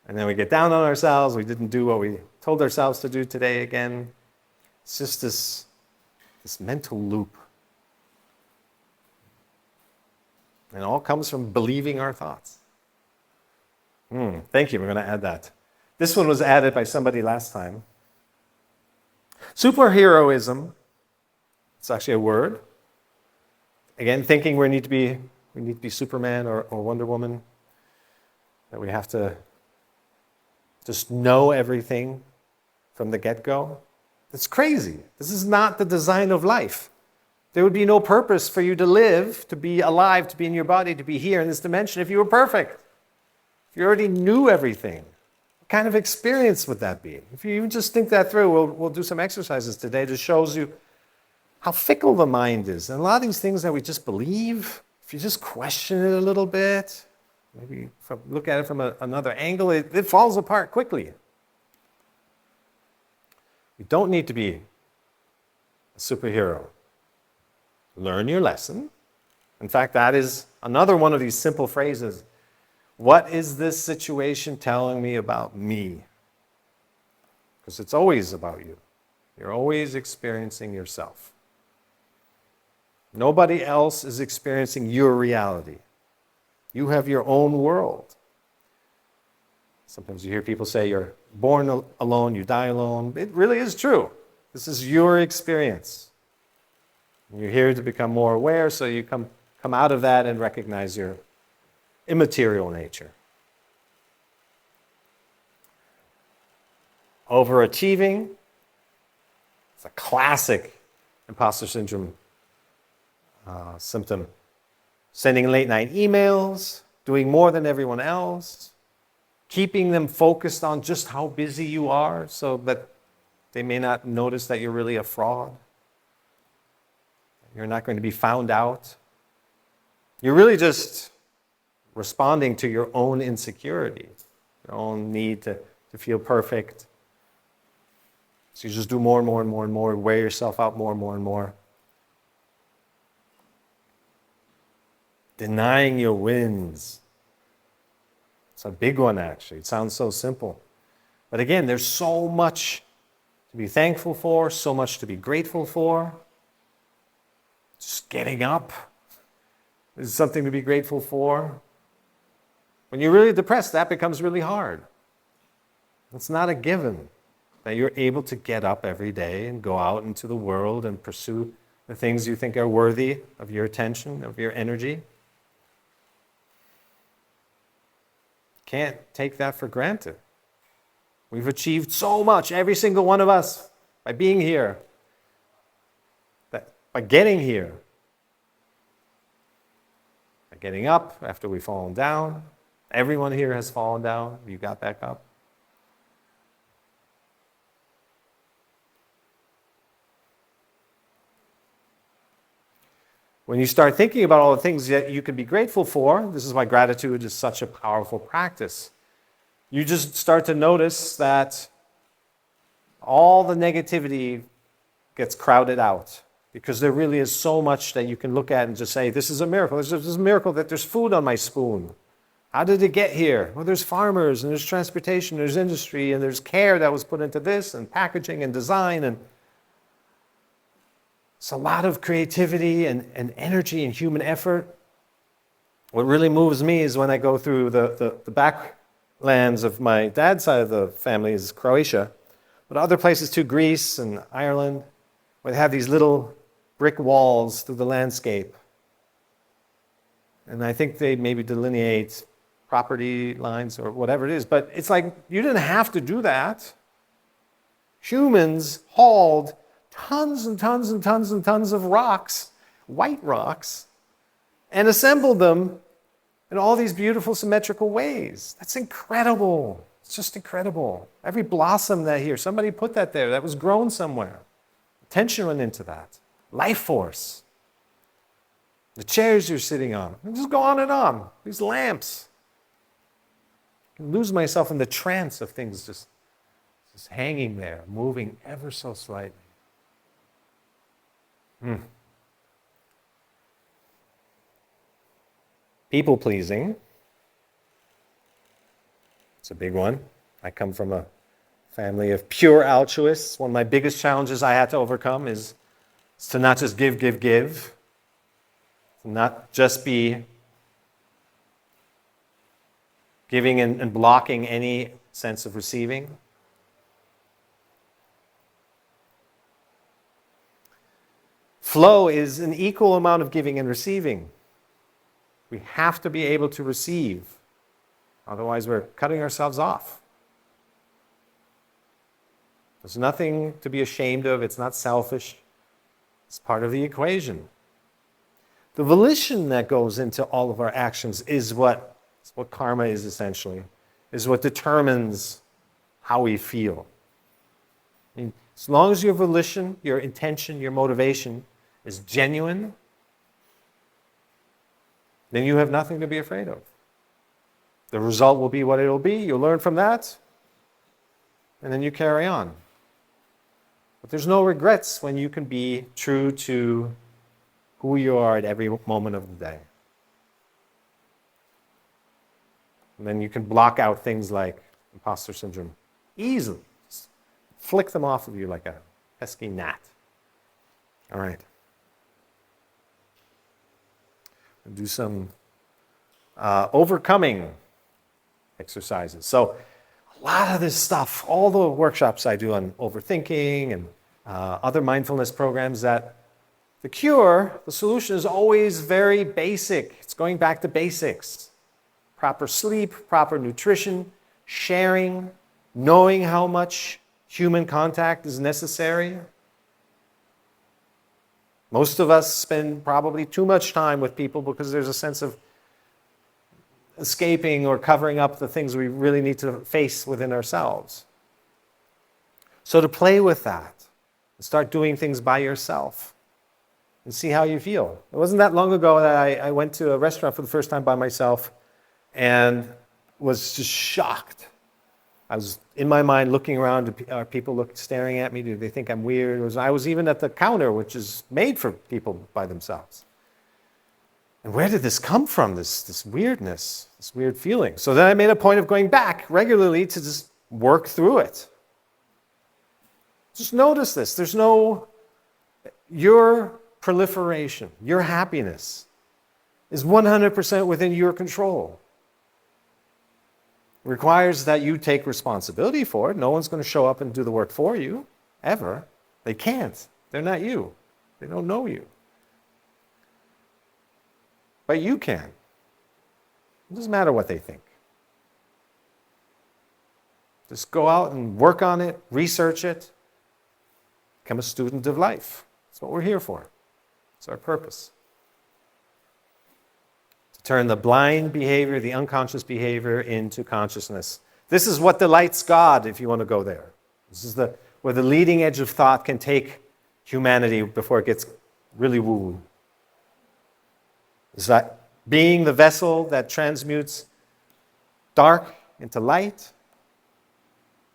And then we get down on ourselves. We didn't do what we told ourselves to do today again. It's just this mental loop. And it all comes from believing our thoughts. Thank you. We're going to add that. This one was added by somebody last time. Superheroism. It's actually a word. Again, thinking we need to be Superman or Wonder Woman. That we have to just know everything from the get-go. It's crazy. This is not the design of life. There would be no purpose for you to live, to be alive, to be in your body, to be here in this dimension if you were perfect. If you already knew everything, what kind of experience would that be? If you even just think that through, we'll do some exercises today that shows you how fickle the mind is. And a lot of these things that we just believe, if you just question it a little bit, maybe look at it from another angle, it falls apart quickly. You don't need to be a superhero. Learn your lesson. In fact, that is another one of these simple phrases. What is this situation telling me about me? Because it's always about you. You're always experiencing yourself. Nobody else is experiencing your reality. You have your own world. Sometimes you hear people say you're born alone, you die alone. It really is true. This is your experience. And you're here to become more aware, so you come out of that and recognize your immaterial nature. Overachieving. It's a classic imposter syndrome symptom. Sending late night emails, doing more than everyone else, keeping them focused on just how busy you are so that they may not notice that you're really a fraud. You're not going to be found out. You're really just responding to your own insecurity, your own need to feel perfect. So you just do more and more and more and more, wear yourself out more and more and more. Denying your wins. It's a big one, actually. It sounds so simple. But again, there's so much to be thankful for, so much to be grateful for. Just getting up is something to be grateful for. When you're really depressed, that becomes really hard. It's not a given that you're able to get up every day and go out into the world and pursue the things you think are worthy of your attention, of your energy. Can't take that for granted. We've achieved so much, every single one of us, by being here, by getting here, by getting up after we've fallen down. Everyone here has fallen down. You got back up. When you start thinking about all the things that you could be grateful for, this is why gratitude is such a powerful practice. You just start to notice that all the negativity gets crowded out because there really is so much that you can look at and just say, this is a miracle. This is a miracle that there's food on my spoon. How did it get here? Well, there's farmers and there's transportation, there's industry, and there's care that was put into this, and packaging and design, and it's a lot of creativity and energy and human effort. What really moves me is when I go through the backlands of my dad's side of the family is Croatia, but other places too, Greece and Ireland, where they have these little brick walls through the landscape. And I think they maybe delineate property lines or whatever it is, but it's like you didn't have to do that. Humans hauled tons and tons and tons and tons of rocks, white rocks, and assembled them in all these beautiful symmetrical ways. That's incredible. It's just incredible. Every blossom that here, somebody put that there, that was grown somewhere. Attention went into that. Life force. The chairs you're sitting on. And just go on and on. These lamps. I can lose myself in the trance of things just hanging there, moving ever so slightly. People pleasing. It's a big one. I come from a family of pure altruists. One of my biggest challenges I had to overcome is to not just give. To not just be giving and blocking any sense of receiving. Flow is an equal amount of giving and receiving. We have to be able to receive. Otherwise, we're cutting ourselves off. There's nothing to be ashamed of. It's not selfish. It's part of the equation. The volition that goes into all of our actions is what karma is essentially, is what determines how we feel. I mean, as long as your volition, your intention, your motivation is genuine, then you have nothing to be afraid of. The result will be what it will be. You'll learn from that, and then you carry on. But there's no regrets when you can be true to who you are at every moment of the day. And then you can block out things like imposter syndrome easily. Just flick them off of you like a pesky gnat. All right. We'll do some overcoming exercises. So a lot of this stuff, all the workshops I do on overthinking and other mindfulness programs, that the cure, the solution is always very basic. It's going back to basics. Proper sleep, proper nutrition, sharing, knowing how much human contact is necessary. Most of us spend probably too much time with people because there's a sense of escaping or covering up the things we really need to face within ourselves. So to play with that, and start doing things by yourself and see how you feel. It wasn't that long ago that I went to a restaurant for the first time by myself and was just shocked. I was in my mind looking around. Are people staring at me? Do they think I'm weird? I was even at the counter, which is made for people by themselves. And where did this come from, this weirdness, this weird feeling? So then I made a point of going back regularly to just work through it. Just notice this. Your proliferation, your happiness is 100% within your control. requires that you take responsibility for it. No one's going to show up and do the work for you, ever. They can't. They're not you. They don't know you. But you can. It doesn't matter what they think. Just go out and work on it, research it, become a student of life. That's what we're here for. It's our purpose. To turn the blind behavior, the unconscious behavior, into consciousness. This is what delights God, if you want to go there. This is where the leading edge of thought can take humanity before it gets really woo-woo. It's that being the vessel that transmutes dark into light,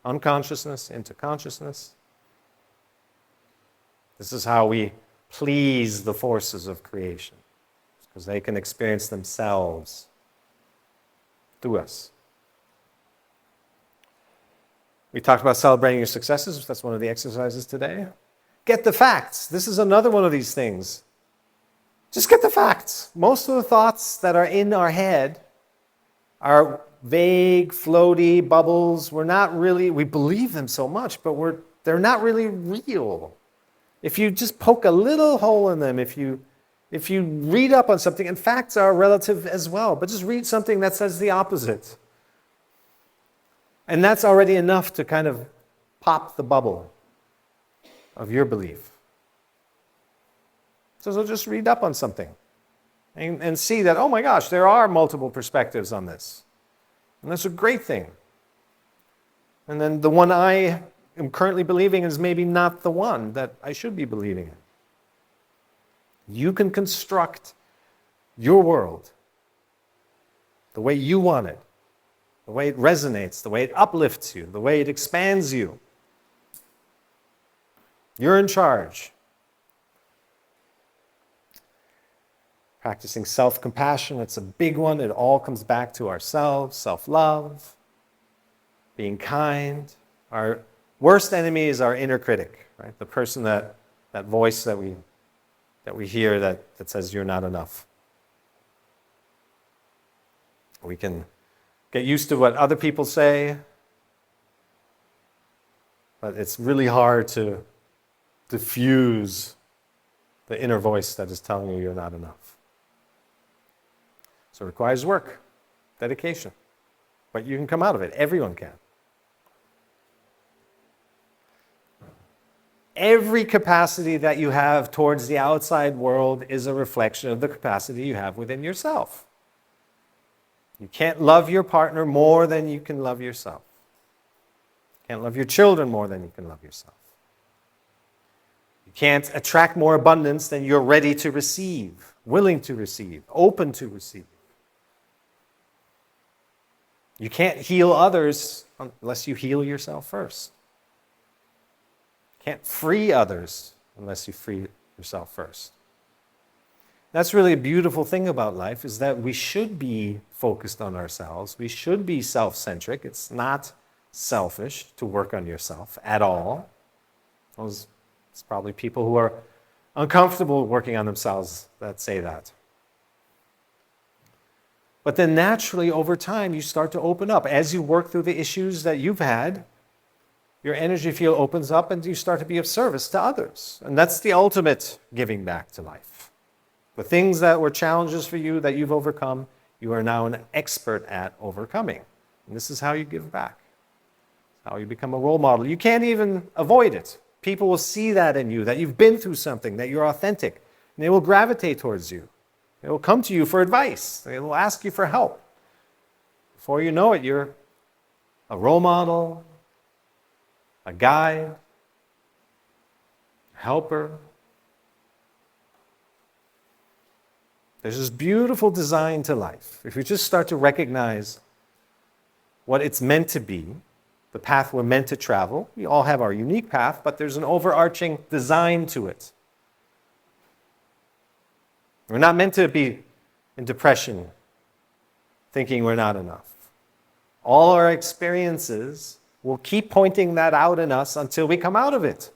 unconsciousness into consciousness. This is how we please the forces of creation, because they can experience themselves through us. We talked about celebrating your successes. That's one of the exercises today. Get the facts. This is another one of these things. Just get the facts. Most of the thoughts that are in our head are vague, floaty bubbles. We believe them so much, but they're not really real. If you just poke a little hole in them, if you read up on something, and facts are relative as well, but just read something that says the opposite. And that's already enough to kind of pop the bubble of your belief. So just read up on something and see that, oh my gosh, there are multiple perspectives on this. And that's a great thing. And then the one I am currently believing is maybe not the one that I should be believing in. You can construct your world the way you want it, the way it resonates, the way it uplifts you, the way it expands you. You're in charge. Practicing self-compassion, it's a big one. It all comes back to ourselves, self-love, being kind. Our worst enemy is our inner critic, right? The person that voice that we hear that says you're not enough. We can get used to what other people say, but it's really hard to diffuse the inner voice that is telling you you're not enough. So it requires work, dedication. But you can come out of it. Everyone can. Every capacity that you have towards the outside world is a reflection of the capacity you have within yourself. You can't love your partner more than you can love yourself. You can't love your children more than you can love yourself. You can't attract more abundance than you're ready to receive, willing to receive, open to receive. You can't heal others unless you heal yourself first. You can't free others unless you free yourself first. That's really a beautiful thing about life, is that we should be focused on ourselves. We should be self-centric. It's not selfish to work on yourself at all. It's probably people who are uncomfortable working on themselves that say that. But then naturally, over time, you start to open up. As you work through the issues that you've had, your energy field opens up and you start to be of service to others. And that's the ultimate giving back to life. The things that were challenges for you that you've overcome, you are now an expert at overcoming. And this is how you give back. It's how you become a role model. You can't even avoid it. People will see that in you, that you've been through something, that you're authentic, and they will gravitate towards you. They will come to you for advice. They will ask you for help. Before you know it, you're a role model, a guide, a helper. There's this beautiful design to life. If we just start to recognize what it's meant to be, the path we're meant to travel, we all have our unique path, but there's an overarching design to it. We're not meant to be in depression, thinking we're not enough. All our experiences will keep pointing that out in us until we come out of it.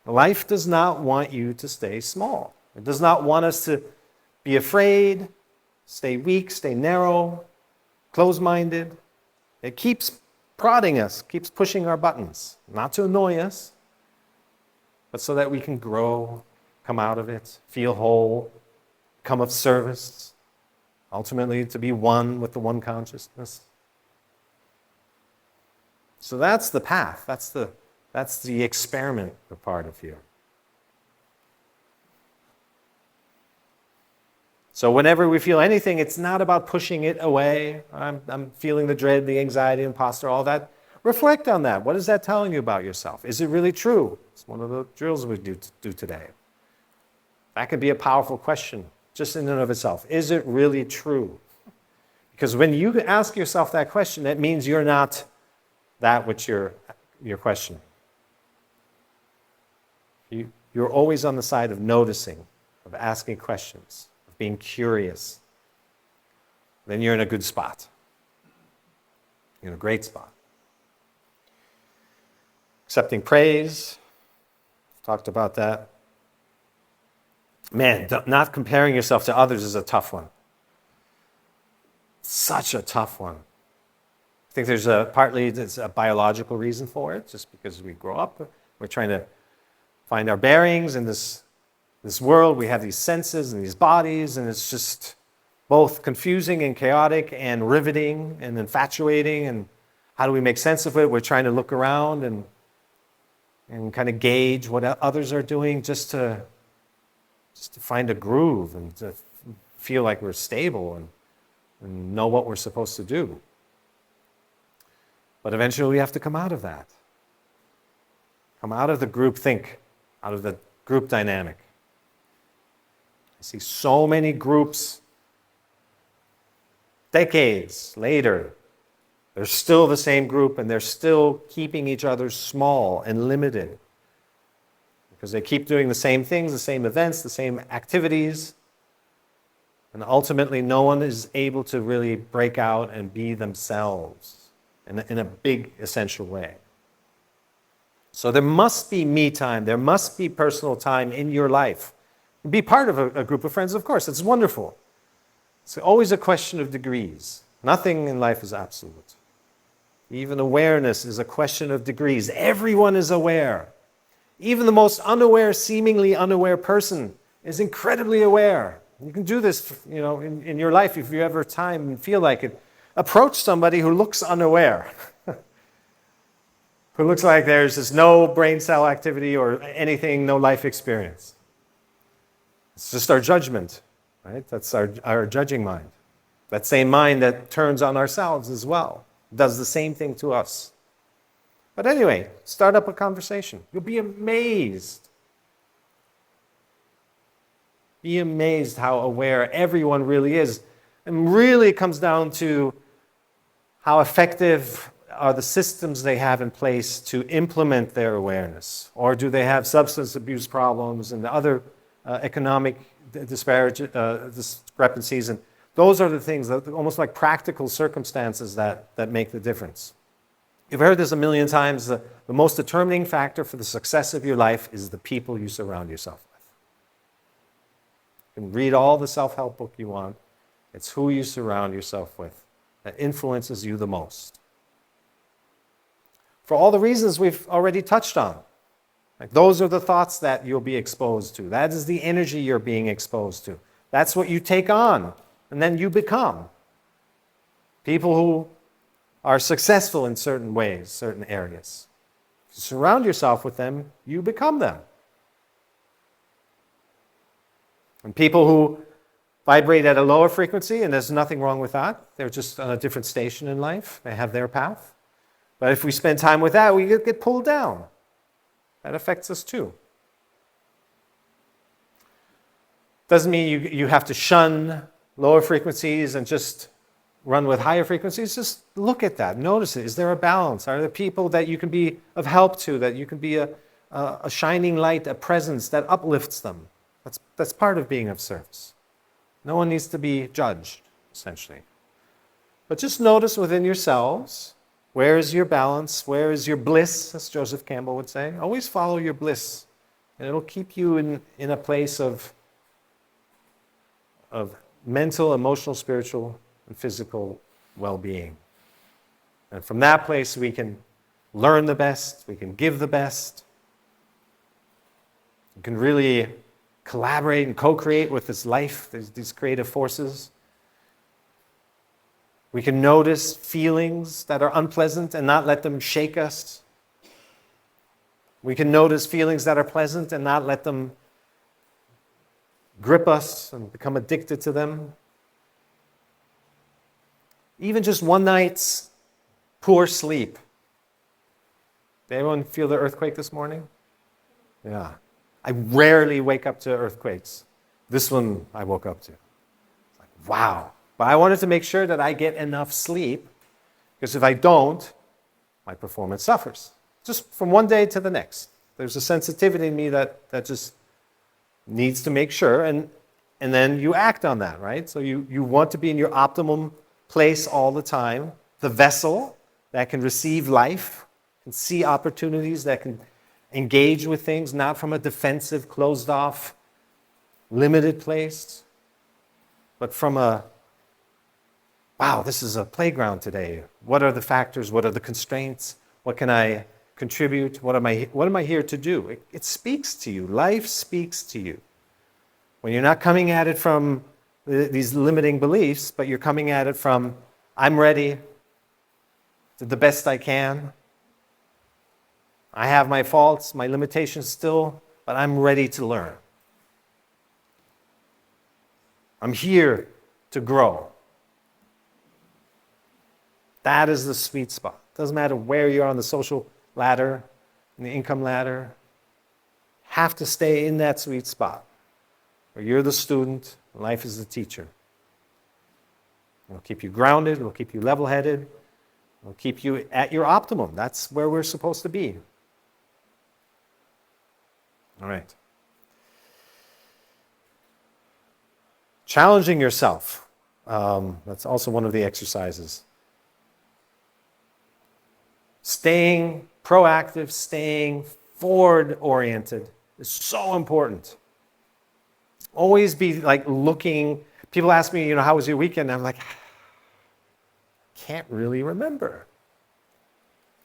Life does not want you to stay small. It does not want us to be afraid, stay weak, stay narrow, close-minded. It keeps prodding us, keeps pushing our buttons, not to annoy us, but so that we can grow, come out of it, feel whole, come of service, ultimately to be one with the one consciousness. So that's the path. That's the experiment part of here. So whenever we feel anything, it's not about pushing it away. I'm feeling the dread, the anxiety, imposter, all that. Reflect on that. What is that telling you about yourself? Is it really true? It's one of the drills we do today. That could be a powerful question, just in and of itself. Is it really true? Because when you ask yourself that question, that means you're not that which you're questioning. You're always on the side of noticing, of asking questions, of being curious. Then you're in a good spot. You're in a great spot. Accepting praise. Talked about that. Man, not comparing yourself to others is a tough one. Such a tough one. I think there's partly a biological reason for it, just because we grow up, we're trying to find our bearings in this world. We have these senses and these bodies, and it's just both confusing and chaotic and riveting and infatuating. And how do we make sense of it? We're trying to look around and kind of gauge what others are doing just to find a groove and to feel like we're stable and know what we're supposed to do. But eventually we have to come out of that. Come out of the group think, out of the group dynamic. I see so many groups, decades later, they're still the same group and they're still keeping each other small and limited. Because they keep doing the same things, the same events, the same activities. And ultimately, no one is able to really break out and be themselves in a big, essential way. So there must be me time. There must be personal time in your life. Be part of a group of friends, of course. It's wonderful. It's always a question of degrees. Nothing in life is absolute. Even awareness is a question of degrees. Everyone is aware. Even the most unaware, seemingly unaware person is incredibly aware. You can do this, in your life if you ever time and feel like it. Approach somebody who looks unaware, who looks like there's just no brain cell activity or anything, no life experience. It's just our judgment, right? That's our judging mind. That same mind that turns on ourselves as well, does the same thing to us. But anyway, start up a conversation. You'll be amazed. Be amazed how aware everyone really is. And really it comes down to how effective are the systems they have in place to implement their awareness? Or do they have substance abuse problems and other economic discrepancies? And those are the things, that almost like practical circumstances that make the difference. You've heard this a million times. The most determining factor for the success of your life is the people you surround yourself with. You can read all the self-help book you want. It's who you surround yourself with that influences you the most. For all the reasons we've already touched on. Like those are the thoughts that you'll be exposed to. That is the energy you're being exposed to. That's what you take on, and then you become. People who are successful in certain ways, certain areas. If you surround yourself with them, you become them. And people who vibrate at a lower frequency, and there's nothing wrong with that. They're just on a different station in life. They have their path. But if we spend time with that, we get pulled down. That affects us too. Doesn't mean you have to shun lower frequencies and just run with higher frequencies. Just look at that. Notice it. Is there a balance? Are there people that you can be of help to, that you can be a shining light, a presence that uplifts them? That's part of being of service. No one needs to be judged, essentially. But just notice within yourselves, where is your balance? Where is your bliss, as Joseph Campbell would say? Always follow your bliss. And it'll keep you in a place of mental, emotional, spiritual, and physical well-being. And from that place, we can learn the best, we can give the best, we can really collaborate and co-create with this life, these creative forces. We can notice feelings that are unpleasant and not let them shake us. We can notice feelings that are pleasant and not let them grip us and become addicted to them. Even just one night's poor sleep. Did anyone feel the earthquake this morning? Yeah. I rarely wake up to earthquakes. This one I woke up to. It's like, wow. But I wanted to make sure that I get enough sleep, because if I don't, my performance suffers. Just from one day to the next. There's a sensitivity in me that just needs to make sure, and then you act on that, right? So you want to be in your optimum place all the time, the vessel that can receive life, can see opportunities, that can engage with things, not from a defensive, closed off, limited place, but from a, wow, this is a playground today. What are the factors? What are the constraints? What can I contribute? What am I here to do? It speaks to you. Life speaks to you. When you're not coming at it from these limiting beliefs, but you're coming at it from, I'm ready, did the best I can. I have my faults, my limitations still, but I'm ready to learn. I'm here to grow. That is the sweet spot. Doesn't matter where you are on the social ladder, in the income ladder. Have to stay in that sweet spot where you're the student, and life is the teacher. It'll keep you grounded, it'll keep you level-headed, it'll keep you at your optimum. That's where we're supposed to be. All right. Challenging yourself. That's also one of the exercises. Staying proactive, staying forward-oriented is so important. Always be like looking. People ask me, how was your weekend? I'm like, can't really remember.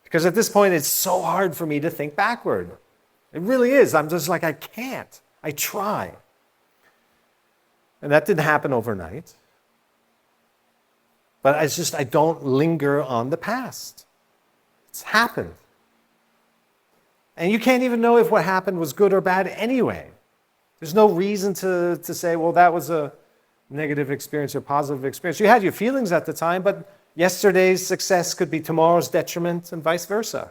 Because at this point, it's so hard for me to think backward. It really is. I'm just like, I can't. I try. And that didn't happen overnight. But I don't linger on the past. It's happened. And you can't even know if what happened was good or bad anyway. There's no reason to say, well, that was a negative experience or positive experience. You had your feelings at the time, but yesterday's success could be tomorrow's detriment and vice versa.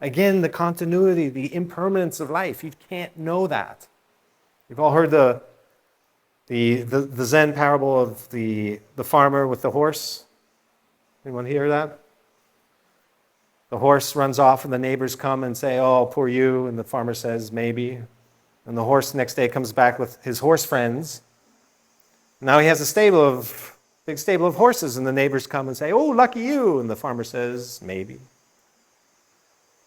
Again, the continuity, the impermanence of life, you can't know that. You've all heard the Zen parable of the farmer with the horse. Anyone hear that? The horse runs off and the neighbors come and say, oh, poor you. And the farmer says, maybe. And the horse next day comes back with his horse friends. Now he has a big stable of horses, and the neighbors come and say, oh, lucky you. And the farmer says, maybe.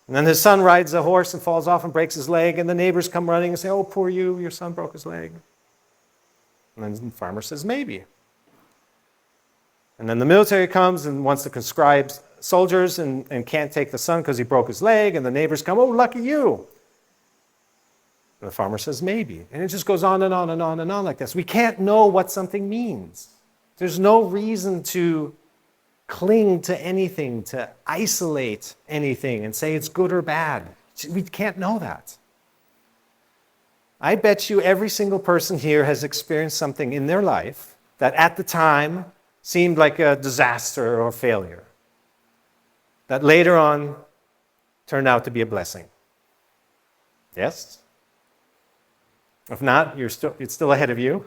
And then his son rides a horse and falls off and breaks his leg, and the neighbors come running and say, oh, poor you, your son broke his leg. And then the farmer says, maybe. And then the military comes and wants to conscribe soldiers and can't take the son because he broke his leg, and the neighbors come, oh, lucky you. And the farmer says, maybe. And it just goes on and on and on and on like this. We can't know what something means. There's no reason to cling to anything, to isolate anything and say it's good or bad. We can't know that. I bet you every single person here has experienced something in their life that at the time seemed like a disaster or failure, that later on turned out to be a blessing. Yes? If not, it's still ahead of you.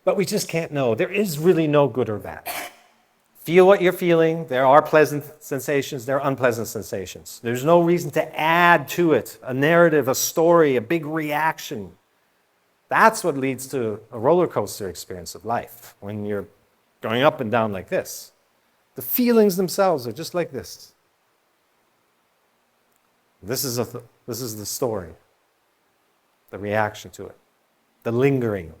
But we just can't know. There is really no good or bad. Feel what you're feeling. There are pleasant sensations, there are unpleasant sensations. There's no reason to add to it a narrative, a story, a big reaction. That's what leads to a roller coaster experience of life, when you're going up and down like this. The feelings themselves are just like this. This is the story, the reaction to it, the lingering.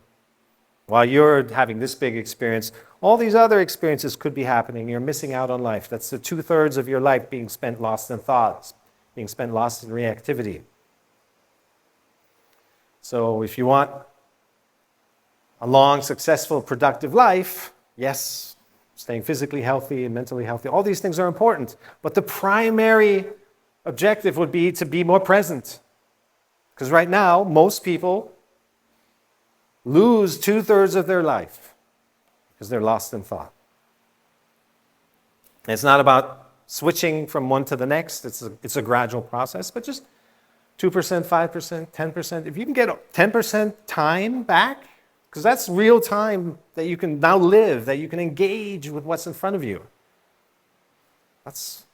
While you're having this big experience, all these other experiences could be happening. You're missing out on life. That's the 2/3 of your life being spent lost in thoughts, being spent lost in reactivity. So if you want a long, successful, productive life, yes, staying physically healthy and mentally healthy, all these things are important. But the primary objective would be to be more present. Because right now, most people lose 2/3 of their life because they're lost in thought. And it's not about switching from one to the next. It's a gradual process, but just 2%, 5%, 10%. If you can get 10% time back, because that's real time that you can now live, that you can engage with what's in front of you. That's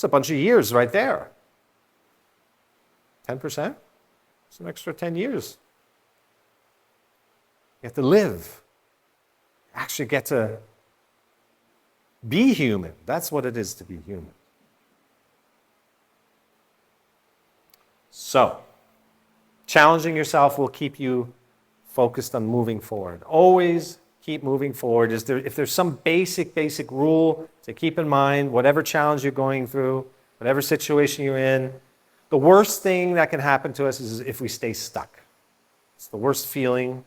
a bunch of years right there. 10%? It's an extra 10 years. You have to live. Actually get to be human. That's what it is to be human. So, challenging yourself will keep you focused on moving forward. Always keep moving forward. If there's some basic rule to keep in mind, whatever challenge you're going through, whatever situation you're in, the worst thing that can happen to us is if we stay stuck. It's the worst feeling.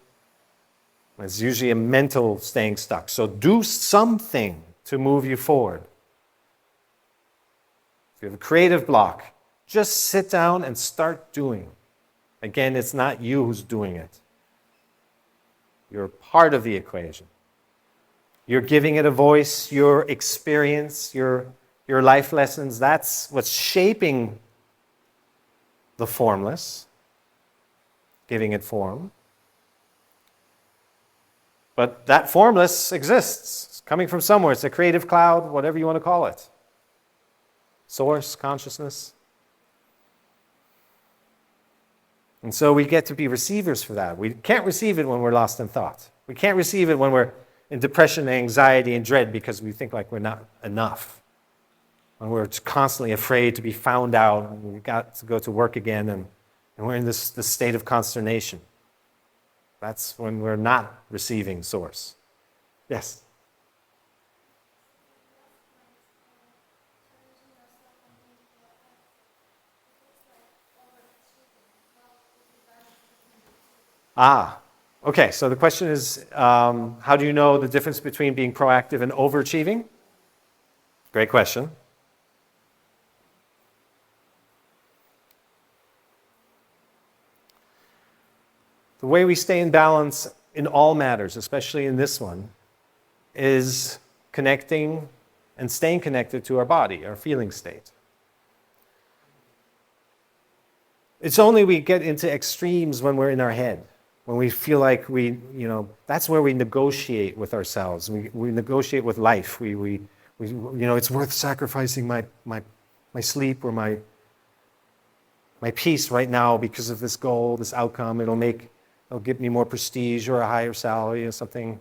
It's usually a mental staying stuck. So do something to move you forward. If you have a creative block, just sit down and start doing. Again, it's not you who's doing it. You're part of the equation. You're giving it a voice, your experience, your life lessons. That's what's shaping the formless, giving it form. But that formless exists. It's coming from somewhere. It's a creative cloud, whatever you want to call it. Source, consciousness. And so we get to be receivers for that. We can't receive it when we're lost in thought. We can't receive it when we're in depression, anxiety, and dread because we think like we're not enough. When we're constantly afraid to be found out and we've got to go to work again and we're in this state of consternation. That's when we're not receiving source. Yes? Okay, so the question is, how do you know the difference between being proactive and overachieving? Great question. The way we stay in balance in all matters, especially in this one, is connecting and staying connected to our body, our feeling state. It's only we get into extremes when we're in our head, when we feel like that's where we negotiate with ourselves. We negotiate with life. We it's worth sacrificing my sleep or my peace right now because of this goal, this outcome. It'll give me more prestige or a higher salary or something.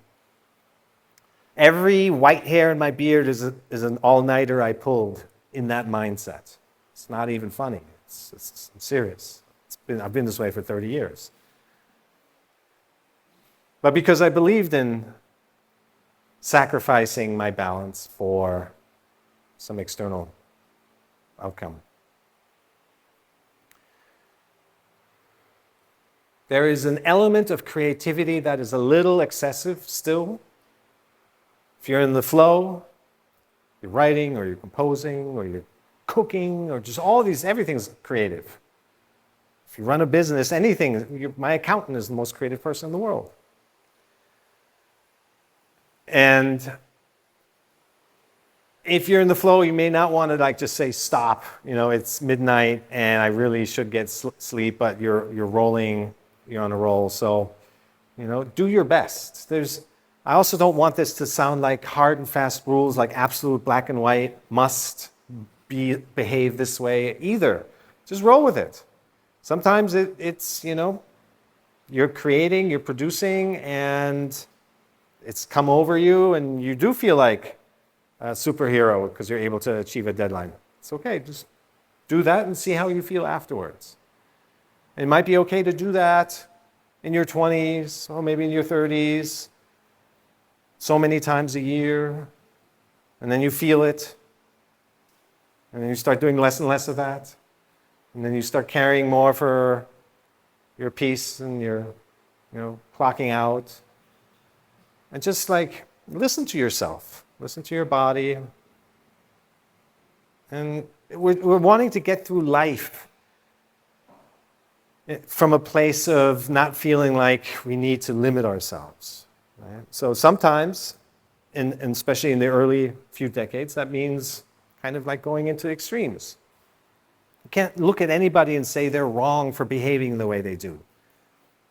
Every white hair in my beard is an all-nighter I pulled in that mindset. It's not even funny. It's serious. I've been this way for 30 years. But because I believed in sacrificing my balance for some external outcome. There is an element of creativity that is a little excessive still. If you're in the flow, you're writing or you're composing or you're cooking or just all these, everything's creative. If you run a business, anything, my accountant is the most creative person in the world. And if you're in the flow, you may not want to just say stop. It's midnight and I really should get sleep, but you're rolling, you're on a roll. So, do your best. I also don't want this to sound like hard and fast rules, like absolute black and white, must behave this way either. Just roll with it. Sometimes it's you're creating, you're producing, and it's come over you, and you do feel like a superhero because you're able to achieve a deadline. It's okay. Just do that and see how you feel afterwards. It might be okay to do that in your 20s, or maybe in your 30s, so many times a year, and then you feel it, and then you start doing less and less of that, and then you start caring more for your peace and your, clocking out. And just like listen to yourself, listen to your body. And we're wanting to get through life from a place of not feeling like we need to limit ourselves. Right? So sometimes, and especially in the early few decades, that means kind of like going into extremes. You can't look at anybody and say they're wrong for behaving the way they do.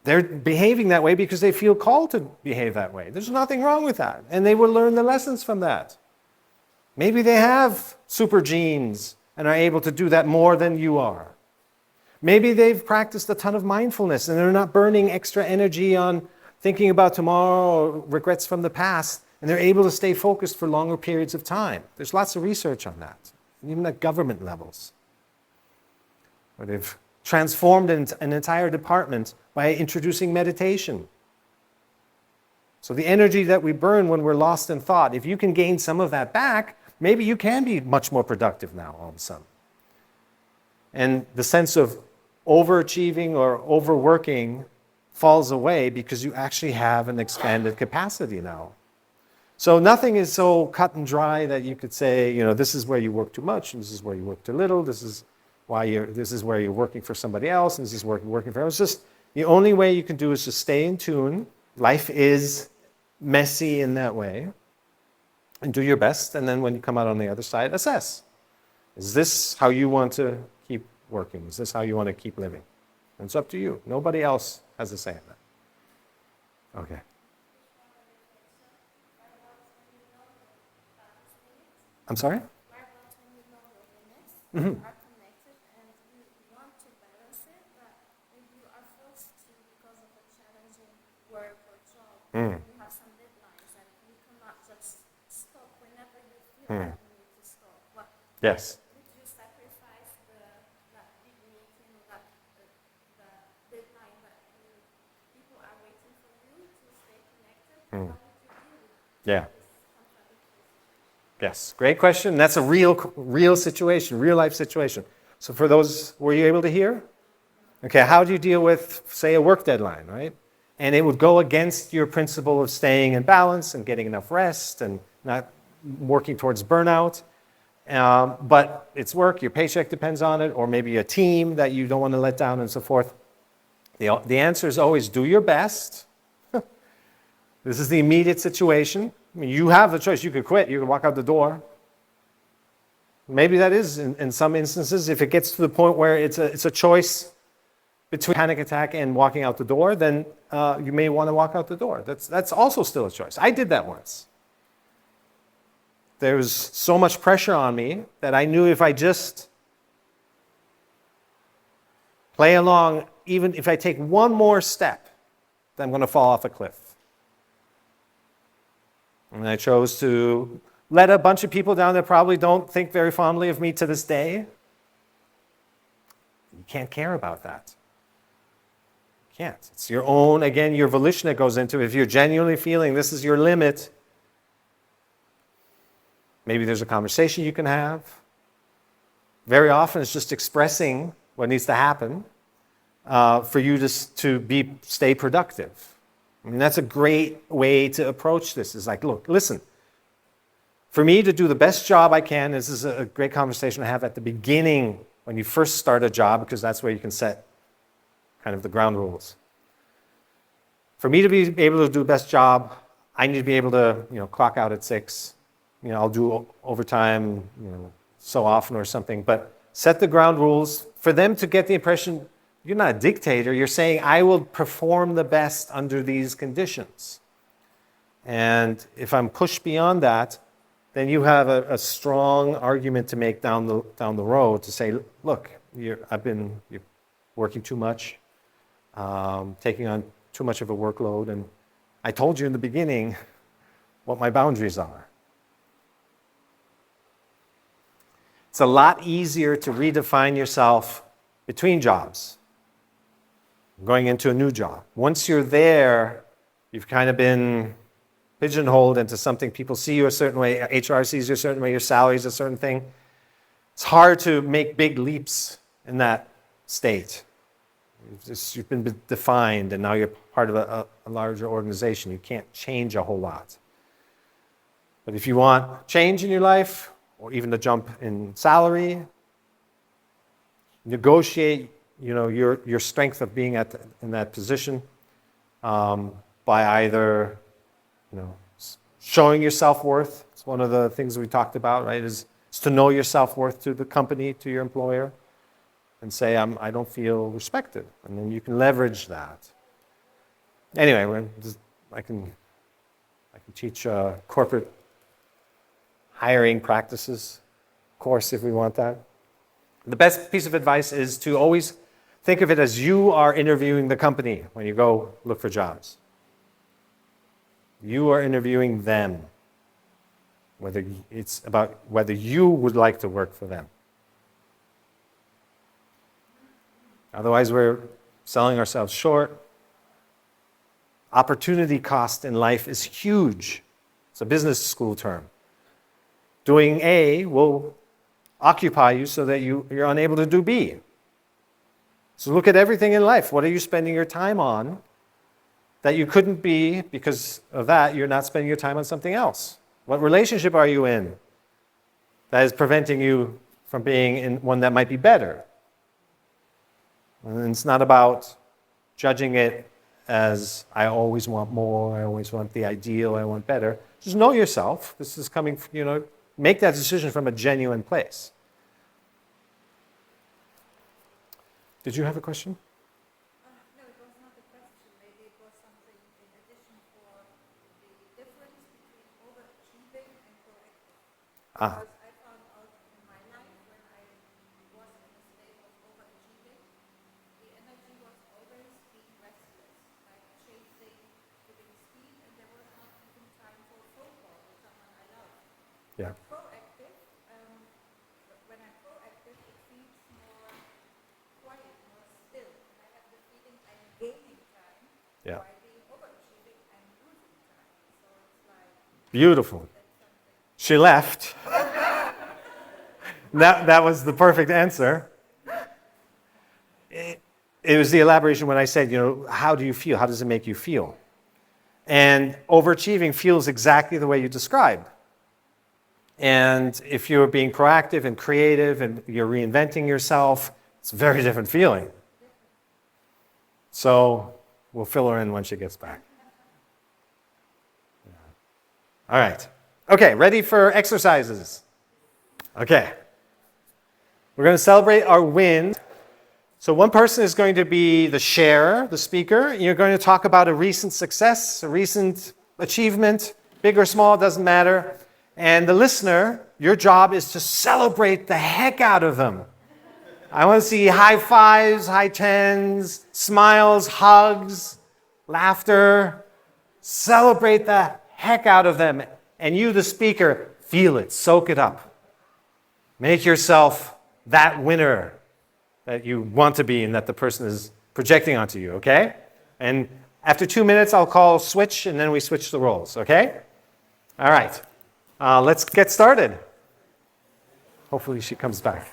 They're behaving that way because they feel called to behave that way. There's nothing wrong with that. And they will learn the lessons from that. Maybe they have super genes and are able to do that more than you are. Maybe they've practiced a ton of mindfulness and they're not burning extra energy on thinking about tomorrow or regrets from the past, and they're able to stay focused for longer periods of time. There's lots of research on that, even at government levels, where they've transformed an entire department by introducing meditation. So the energy that we burn when we're lost in thought, if you can gain some of that back, maybe you can be much more productive now all of a sudden. And the sense of overachieving or overworking falls away because you actually have an expanded capacity now. So nothing is so cut and dry that you could say, this is where you work too much, and this is where you work too little, this is where you're working for somebody else, and this is working for everyone. It's just the only way you can do is just stay in tune. Life is messy in that way. And do your best, and then when you come out on the other side, assess. Is this how you want to keep working? Is this how you want to keep living? And it's up to you. Nobody else has a say in that. Okay. I'm sorry? Mm-hmm. Mm. You have some deadlines and you cannot just stop whenever you feel like you need to stop. Yes. Would you sacrifice that big meeting, the deadline that people are waiting for you to stay connected? How would you deal with Yeah. this contradiction? Yes. Great question. That's a real situation, real life situation. So for those, were you able to hear? Okay. How do you deal with, say, a work deadline, right? And it would go against your principle of staying in balance and getting enough rest and not working towards burnout. But it's work, your paycheck depends on it, or maybe a team that you don't want to let down and so forth. The answer is always do your best. This is the immediate situation. I mean, you have the choice. You could quit. You could walk out the door. Maybe that is, in some instances, if it gets to the point where it's a choice between panic attack and walking out the door, then you may want to walk out the door. That's also still a choice. I did that once. There was so much pressure on me that I knew if I just play along, even if I take one more step, then I'm going to fall off a cliff. And I chose to let a bunch of people down that probably don't think very fondly of me to this day. You can't care about that. Can't. It's your own, again, your volition that goes into it. If you're genuinely feeling this is your limit, maybe there's a conversation you can have. Very often it's just expressing what needs to happen for you to stay productive. I mean, that's a great way to approach this. Is like, look, listen, for me to do the best job I can, this is a great conversation to have at the beginning when you first start a job, because that's where you can set kind of the ground rules. For me to be able to do the best job, I need to be able to, clock out at 6. I'll do overtime, so often or something, but set the ground rules for them to get the impression you're not a dictator. You're saying, I will perform the best under these conditions. And if I'm pushed beyond that, then you have a strong argument to make down the road to say, look, you're working too much, taking on too much of a workload, and I told you in the beginning what my boundaries are. It's a lot easier to redefine yourself between jobs. going into a new job. Once you're there, you've kind of been pigeonholed into something. People see you a certain way, HR sees you a certain way, your salary is a certain thing. It's hard to make big leaps in that state. You've been defined, and now you're part of a larger organization. You can't change a whole lot. But if you want change in your life, or even a jump in salary, negotiate, your strength of being in that position by either, showing your self-worth. It's one of the things we talked about, right? Is to know your self-worth to the company, to your employer, and say, I don't feel respected. And then you can leverage that. Anyway, I can teach corporate hiring practices course if we want that. The best piece of advice is to always think of it as you are interviewing the company when you go look for jobs. You are interviewing them. It's about whether you would like to work for them. Otherwise, we're selling ourselves short. Opportunity cost in life is huge. It's a business school term. Doing A will occupy you so that you're unable to do B. So look at everything in life. What are you spending your time on that you couldn't be because of that? You're not spending your time on something else. What relationship are you in that is preventing you from being in one that might be better? And it's not about judging it as I always want more, I always want the ideal, I want better. Just know yourself. This is coming, make that decision from a genuine place. Did you have a question? No, it was not a question. Maybe it was something in addition for the difference between overachieving and proactive. Ah. Because I found out in my life when I was in a state of overachieving, the energy was always being restless, like chasing, giving speed, and there was not even time for a phone call with someone I love. Yeah. Proactive, when I'm proactive, it feels more quiet, more still. And I have the feeling I'm gaining time. Yeah. By being overachieving, I'm losing time. So it's like Beautiful. She left. That was the perfect answer. It was the elaboration when I said, how do you feel? How does it make you feel? And overachieving feels exactly the way you described. And if you're being proactive and creative and you're reinventing yourself, it's a very different feeling. So we'll fill her in when she gets back. All right. Okay, ready for exercises? Okay. We're going to celebrate our win. So one person is going to be the sharer, the speaker. You're going to talk about a recent success, a recent achievement, big or small, doesn't matter. And the listener, your job is to celebrate the heck out of them. I want to see high fives, high tens, smiles, hugs, laughter. Celebrate the heck out of them. And you, the speaker, feel it, soak it up. Make yourself that winner that you want to be and that the person is projecting onto you, okay? And after 2 minutes, I'll call switch, and then we switch the roles, okay? All right. Let's get started. Hopefully she comes back.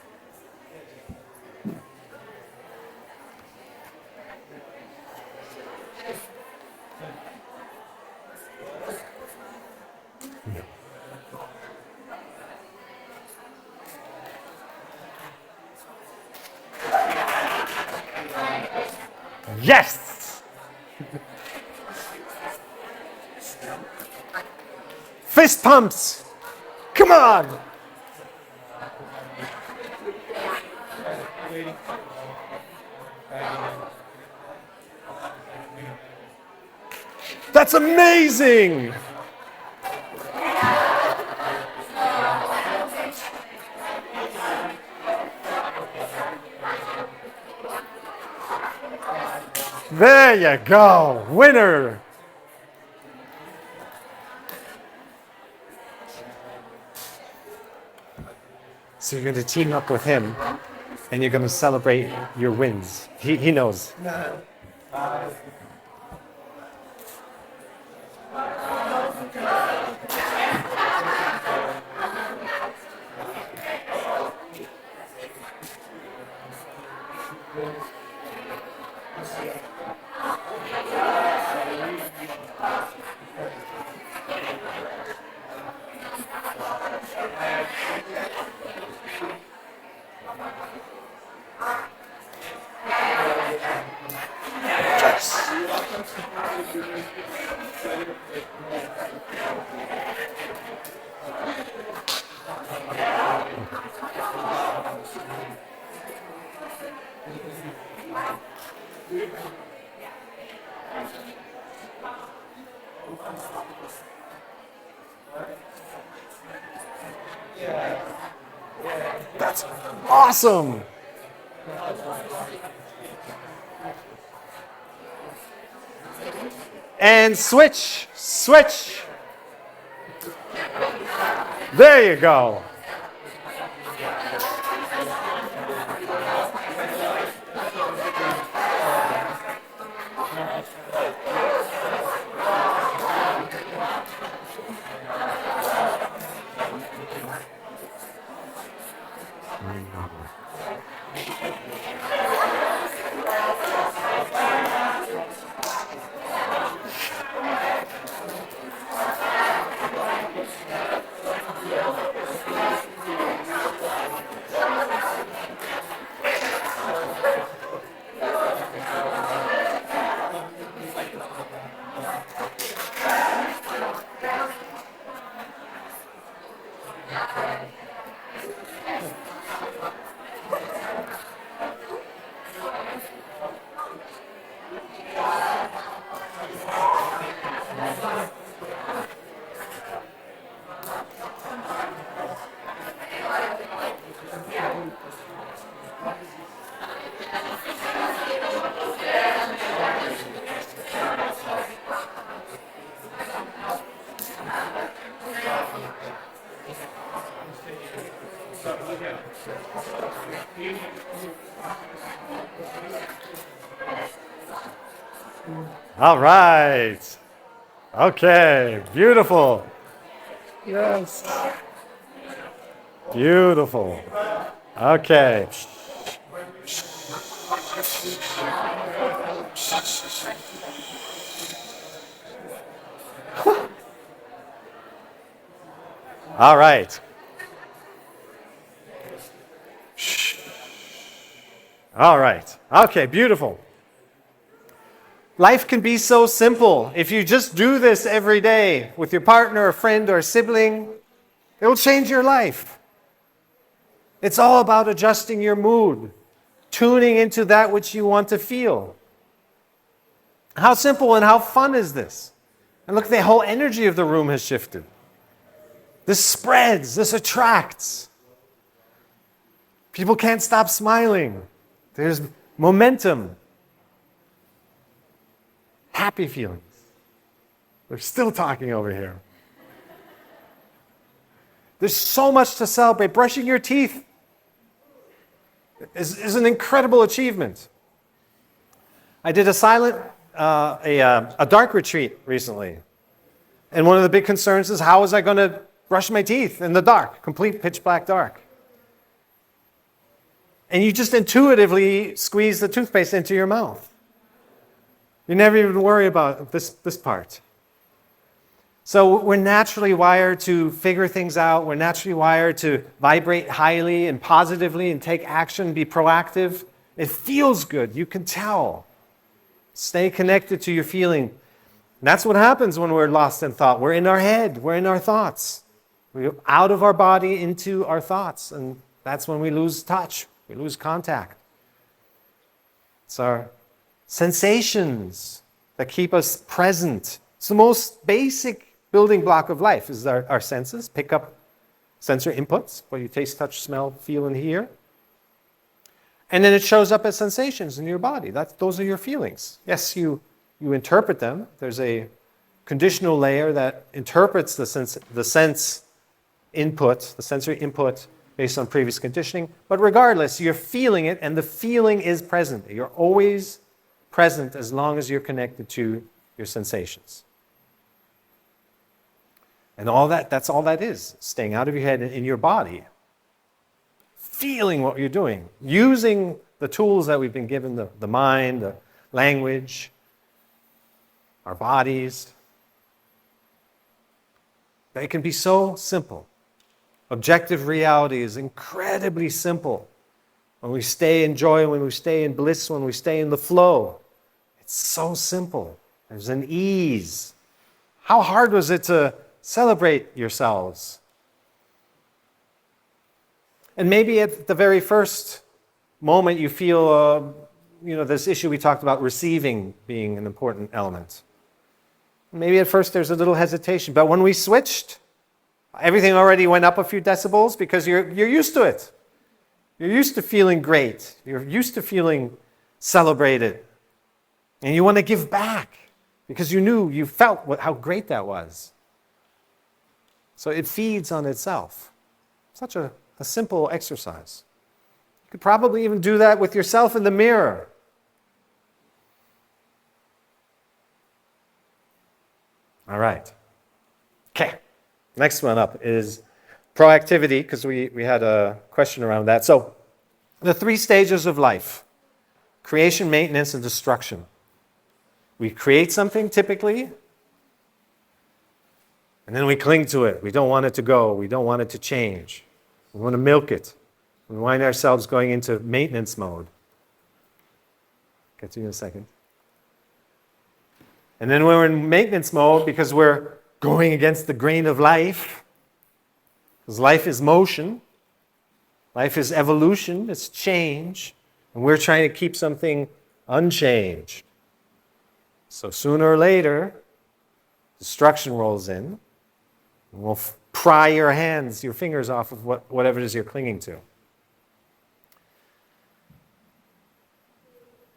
Yes! Fist pumps! Come on! That's amazing! There you go, winner! So you're going to team up with him, and you're going to celebrate your wins. He knows. That's awesome. And switch, switch. There you go. All right. Okay, beautiful. Yes. Beautiful. Okay. All right. All right. Okay, beautiful. Life can be so simple. If you just do this every day with your partner, a friend, or a sibling, it will change your life. It's all about adjusting your mood, tuning into that which you want to feel. How simple and how fun is this? And look, the whole energy of the room has shifted. This spreads, this attracts. People can't stop smiling. There's momentum. Happy feelings. We're still talking over here. There's so much to celebrate. Brushing your teeth is an incredible achievement. I did a dark retreat recently. And one of the big concerns is, how was I going to brush my teeth in the dark, complete pitch black dark? And you just intuitively squeeze the toothpaste into your mouth. You never even worry about this part. So we're naturally wired to figure things out. We're naturally wired to vibrate highly and positively and take action, be proactive. It feels good. You can tell. Stay connected to your feeling. And that's what happens when we're lost in thought. We're in our head. We're in our thoughts. We're out of our body into our thoughts. And that's when we lose touch. We lose contact. It's our sensations that keep us present. It's the most basic building block of life is our senses. Pick up sensory inputs, what you taste, touch, smell, feel, and hear. And then it shows up as sensations in your body. Those are your feelings. Yes, you interpret them. There's a conditional layer that interprets the sense input, the sensory input based on previous conditioning. But regardless, you're feeling it, and the feeling is present. You're always present as long as you're connected to your sensations. And that's all that is, staying out of your head and in your body. Feeling what you're doing. Using the tools that we've been given, the mind, the language, our bodies. They can be so simple. Objective reality is incredibly simple. When we stay in joy, when we stay in bliss, when we stay in the flow, it's so simple. There's an ease. How hard was it to celebrate yourselves? And maybe at the very first moment you feel, this issue we talked about, receiving being an important element. Maybe at first there's a little hesitation, but when we switched, everything already went up a few decibels because you're used to it. You're used to feeling great. You're used to feeling celebrated. And you want to give back because you felt how great that was. So it feeds on itself. Such a simple exercise. You could probably even do that with yourself in the mirror. All right. Okay. Next one up is proactivity, because we had a question around that. So, the 3 stages of life: creation, maintenance, and destruction. We create something typically, and then we cling to it. We don't want it to go. We don't want it to change. We want to milk it. We find ourselves going into maintenance mode. Get to you in a second. And then we're in maintenance mode because we're going against the grain of life. Because life is motion. Life is evolution. It's change. And we're trying to keep something unchanged. So sooner or later, destruction rolls in. And we'll pry your fingers off of whatever it is you're clinging to.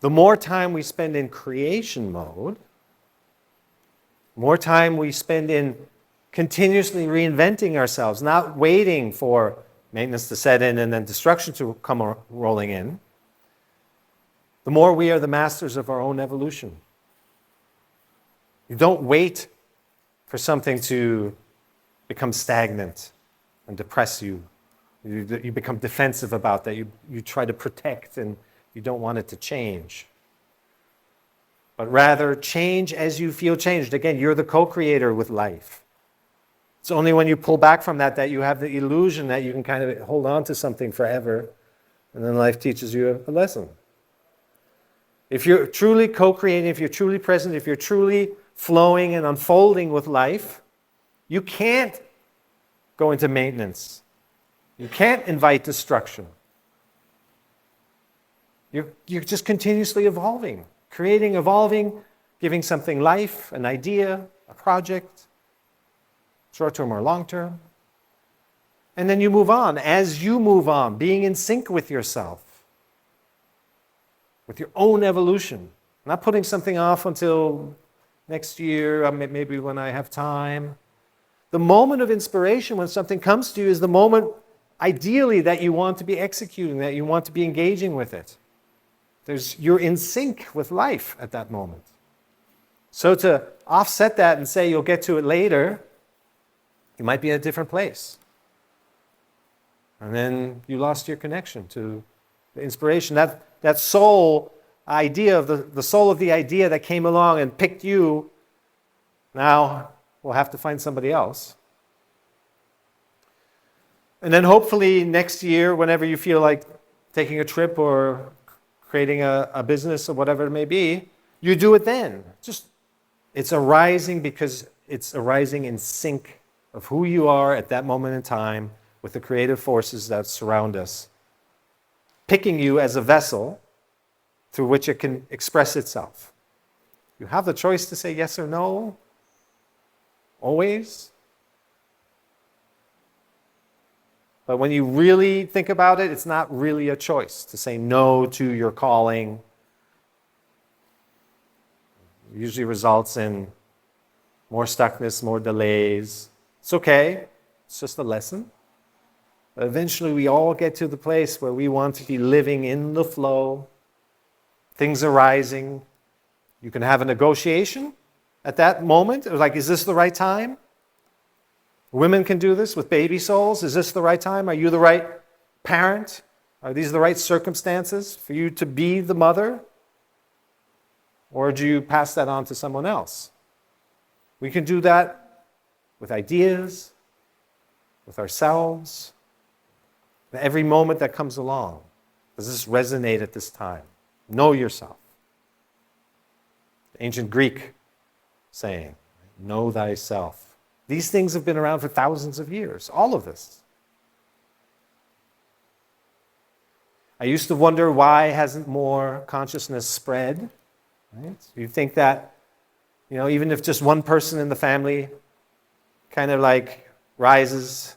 The more time we spend in creation mode, more time we spend in continuously reinventing ourselves, not waiting for maintenance to set in and then destruction to come rolling in, the more we are the masters of our own evolution. You don't wait for something to become stagnant and depress you. You become defensive about that. You try to protect and you don't want it to change. But rather, change as you feel changed. Again, you're the co-creator with life. It's only when you pull back from that you have the illusion that you can kind of hold on to something forever, and then life teaches you a lesson. If you're truly co-creating, if you're truly present, if you're truly flowing and unfolding with life, you can't go into maintenance. You can't invite destruction. You're just continuously evolving. Creating, evolving, giving something life, an idea, a project, short-term or long-term. And then you move on. As you move on, being in sync with yourself, with your own evolution. Not putting something off until next year, maybe when I have time. The moment of inspiration, when something comes to you, is the moment, ideally, that you want to be executing, that you want to be engaging with it. You're in sync with life at that moment. So to offset that and say you'll get to it later, you might be at a different place. And then you lost your connection to the inspiration. That soul idea of the soul of the idea that came along and picked you, now we'll have to find somebody else. And then hopefully next year, whenever you feel like taking a trip or creating a business or whatever it may be, you do it then. It's arising because it's arising in sync of who you are at that moment in time with the creative forces that surround us, picking you as a vessel through which it can express itself. You have the choice to say yes or no, always. But when you really think about it, it's not really a choice to say no to your calling. It usually results in more stuckness, more delays. It's okay. It's just a lesson. But eventually we all get to the place where we want to be living in the flow, things arising, You can have a negotiation at that moment. Like, is this the right time? Women can do this with baby souls. Is this the right time? Are you the right parent? Are these the right circumstances for you to be the mother? Or do you pass that on to someone else? We can do that with ideas, with ourselves, every moment that comes along. Does this resonate at this time? Know yourself. The ancient Greek saying, know thyself. These things have been around for thousands of years, all of this. I used to wonder, why hasn't more consciousness spread? Right? You think that, even if just one person in the family kind of like rises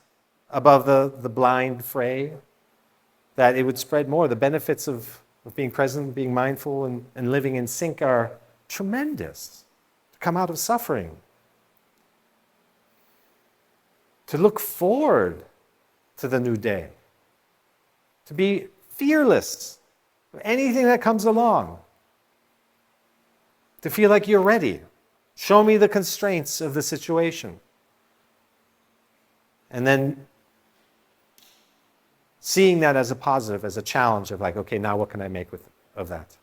above the blind fray, that it would spread more. The benefits of being present, being mindful, and living in sync are tremendous. To come out of suffering. To look forward to the new day. To be fearless of anything that comes along. To feel like you're ready. Show me the constraints of the situation. And then seeing that as a positive, as a challenge of like, okay, now what can I make of that?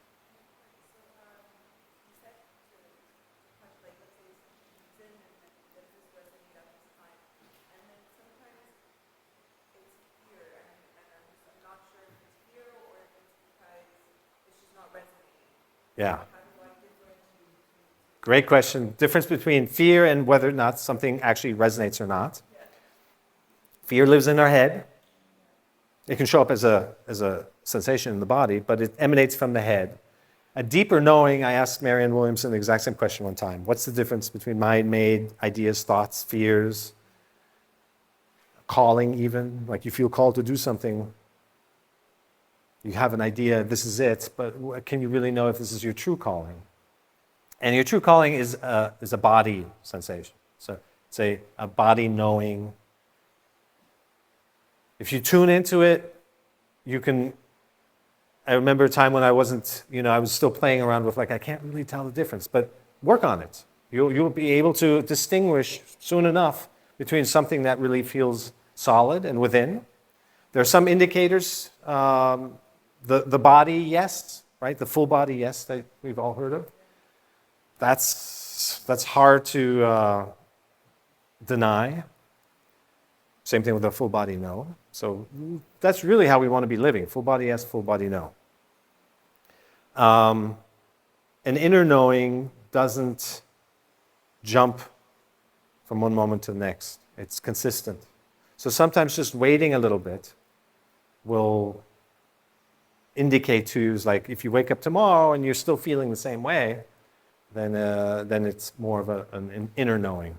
Yeah. Great question. Difference between fear and whether or not something actually resonates or not. Fear lives in our head. It can show up as a sensation in the body, but it emanates from the head. A deeper knowing, I asked Marianne Williamson the exact same question one time. What's the difference between mind-made ideas, thoughts, fears, calling even? Like you feel called to do something. You have an idea, this is it, but can you really know if this is your true calling? And your true calling is a body sensation. So it's a body knowing. If you tune into it, you can. I remember a time when I wasn't, I was still playing around with I can't really tell the difference, but work on it. You'll be able to distinguish soon enough between something that really feels solid and within. There are some indicators. The body, yes, right? The full body, yes, that we've all heard of. That's hard to deny. Same thing with the full body, no. So that's really how we want to be living. Full body, yes, full body, no. An inner knowing doesn't jump from one moment to the next. It's consistent. So sometimes just waiting a little bit will indicate to you, like if you wake up tomorrow and you're still feeling the same way, then it's more of an inner knowing.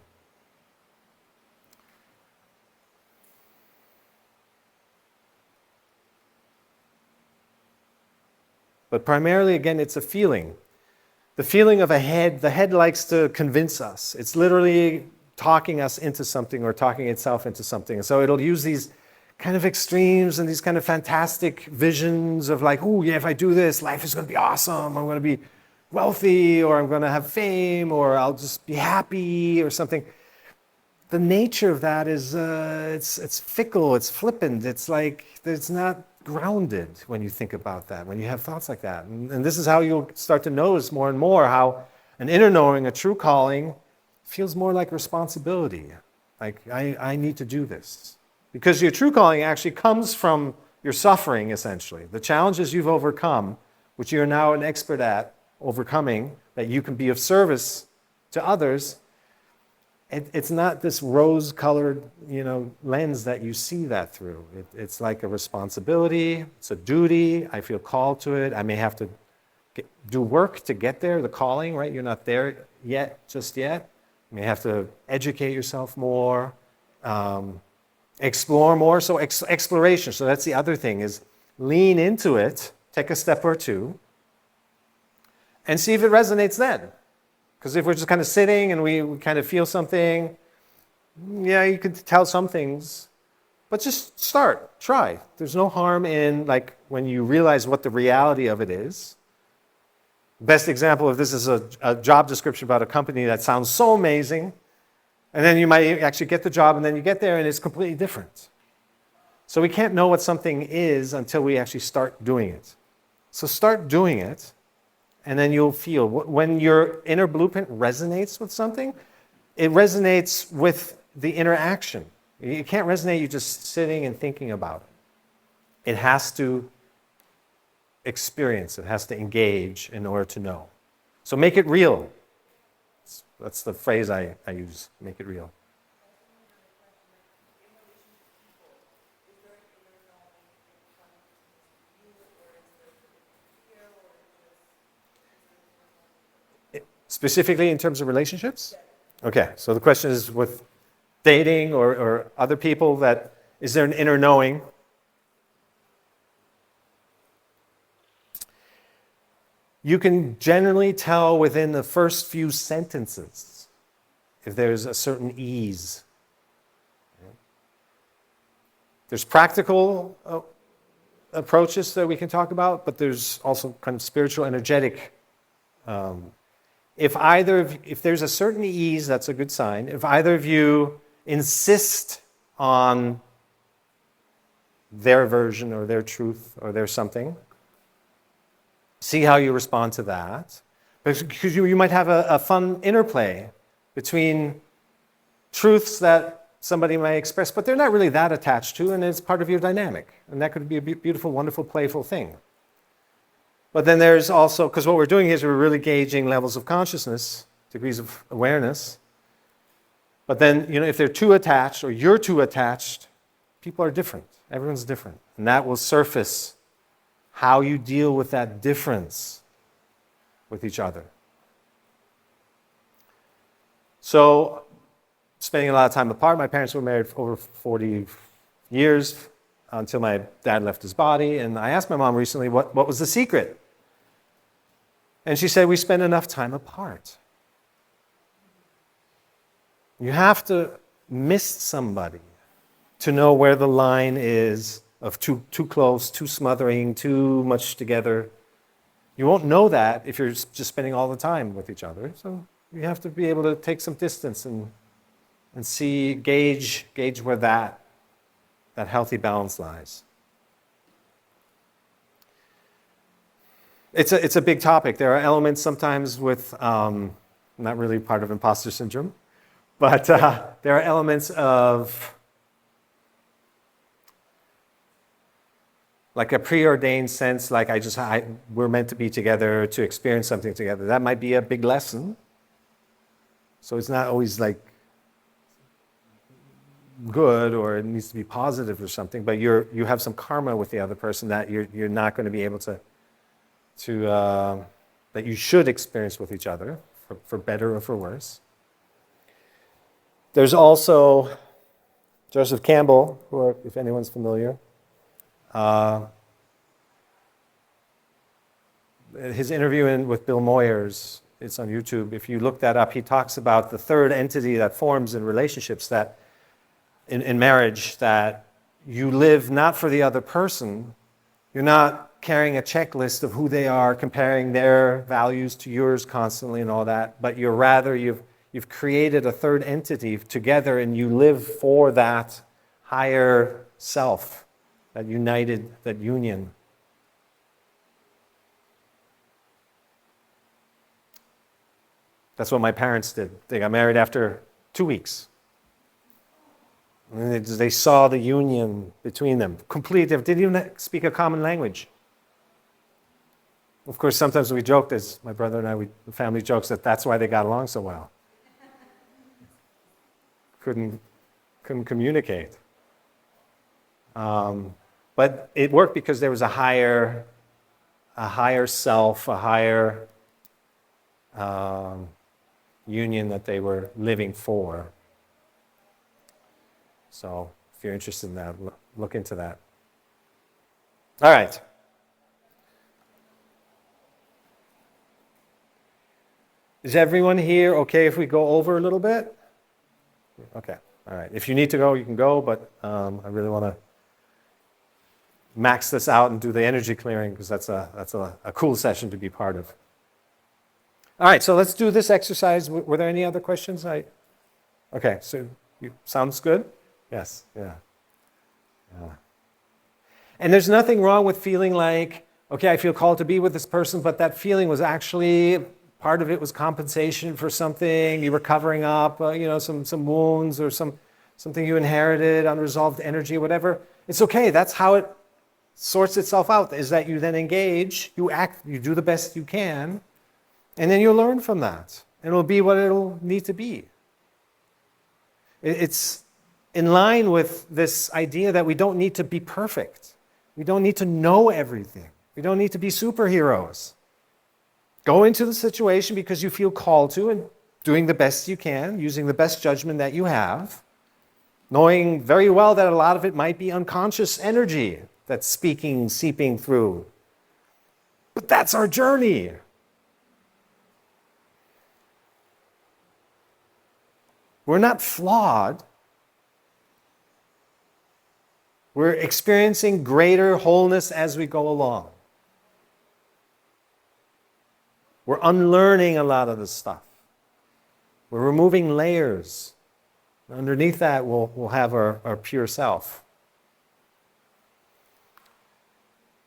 But primarily, again, it's a feeling. The feeling of a head, the head likes to convince us. It's literally talking us into something or talking itself into something. And so it'll use these kind of extremes and these kind of fantastic visions of like, oh yeah, if I do this, life is going to be awesome. I'm going to be wealthy, or I'm going to have fame, or I'll just be happy or something. The nature of that is it's fickle, it's flippant. It's like it's not grounded when you think about that, when you have thoughts like that. And this is how you'll start to notice more and more how an inner knowing, a true calling, feels more like responsibility. Like, I need to do this. Because your true calling actually comes from your suffering, essentially. The challenges you've overcome, which you're now an expert at overcoming, that you can be of service to others. It's not this rose-colored, lens that you see that through. It's like a responsibility. It's a duty. I feel called to it. I may have to do work to get there, the calling, right? You're not there yet, just yet. You may have to educate yourself more, explore more. So exploration. So that's the other thing, is lean into it, take a step or two, and see if it resonates then. Because if we're just kind of sitting and we kind of feel something, yeah, you could tell some things, but just start, try. There's no harm in, like, when you realize what the reality of it is, Best example of this is a job description about a company that sounds so amazing, and then you might actually get the job, and then you get there, and it's completely different. So we can't know what something is until we actually start doing it. So start doing it, and then you'll feel. When your inner blueprint resonates with something, it resonates with the interaction. It can't resonate you just sitting and thinking about it. It has to experience, it has to engage in order to know. So make it real. That's the phrase I use, make it real. Specifically in terms of relationships? Okay, so the question is with dating or other people, that is there an inner knowing? You can generally tell within the first few sentences if there's a certain ease. There's practical approaches that we can talk about, but there's also kind of spiritual, energetic. If there's a certain ease, that's a good sign. If either of you insist on their version or their truth or their something, see how you respond to that. Because you might have a fun interplay between truths that somebody may express, but they're not really that attached to, and it's part of your dynamic. And that could be a beautiful, wonderful, playful thing. But then there's also, because what we're doing is we're really gauging levels of consciousness, degrees of awareness. But then, if they're too attached or you're too attached, people are different. Everyone's different. And that will surface how you deal with that difference with each other. So, spending a lot of time apart, my parents were married for over 40 years until my dad left his body. And I asked my mom recently, what was the secret? And she said, we spend enough time apart. You have to miss somebody to know where the line is of too close, too smothering, too much together. You won't know that if you're just spending all the time with each other. So you have to be able to take some distance and see, gauge where that healthy balance lies. It's a big topic. There are elements sometimes with, not really part of imposter syndrome, but there are elements of like a preordained sense, like we're meant to be together to experience something together. That might be a big lesson. So it's not always like good or it needs to be positive or something, but you have some karma with the other person that you're not going to be able to that you should experience with each other, for better or for worse. There's also Joseph Campbell, if anyone's familiar. His interview with Bill Moyers, it's on YouTube. If you look that up, he talks about the third entity that forms in relationships, that in marriage, that you live not for the other person. You're not carrying a checklist of who they are, comparing their values to yours constantly and all that, but you've created a third entity together, and you live for that higher self, that union. That's what my parents did. They got married after 2 weeks. And they saw the union between them. Complete. They didn't even speak a common language. Of course, sometimes we joked, as my brother and I, the family jokes, that's why they got along so well. Couldn't communicate. But it worked because there was a higher self, a higher union that they were living for. So if you're interested in that, look into that. All right. Is everyone here okay if we go over a little bit? Okay. All right. If you need to go, you can go, but I really want to max this out and do the energy clearing, because that's a cool session to be part of. All right, so let's do this exercise. Were there any other questions? Okay, so sounds good? Yes, yeah. And there's nothing wrong with feeling like, okay, I feel called to be with this person, but that feeling was actually, part of it was compensation for something. You were covering up, some wounds or something you inherited, unresolved energy, whatever. It's okay. That's how it sorts itself out, is that you then engage, you act, you do the best you can, and then you'll learn from that. And it'll be what it'll need to be. It's in line with this idea that we don't need to be perfect. We don't need to know everything. We don't need to be superheroes. Go into the situation because you feel called to and doing the best you can, using the best judgment that you have, knowing very well that a lot of it might be unconscious energy that's speaking, seeping through. But that's our journey. We're not flawed. We're experiencing greater wholeness as we go along. We're unlearning a lot of this stuff. We're removing layers. Underneath that, we'll have our pure self.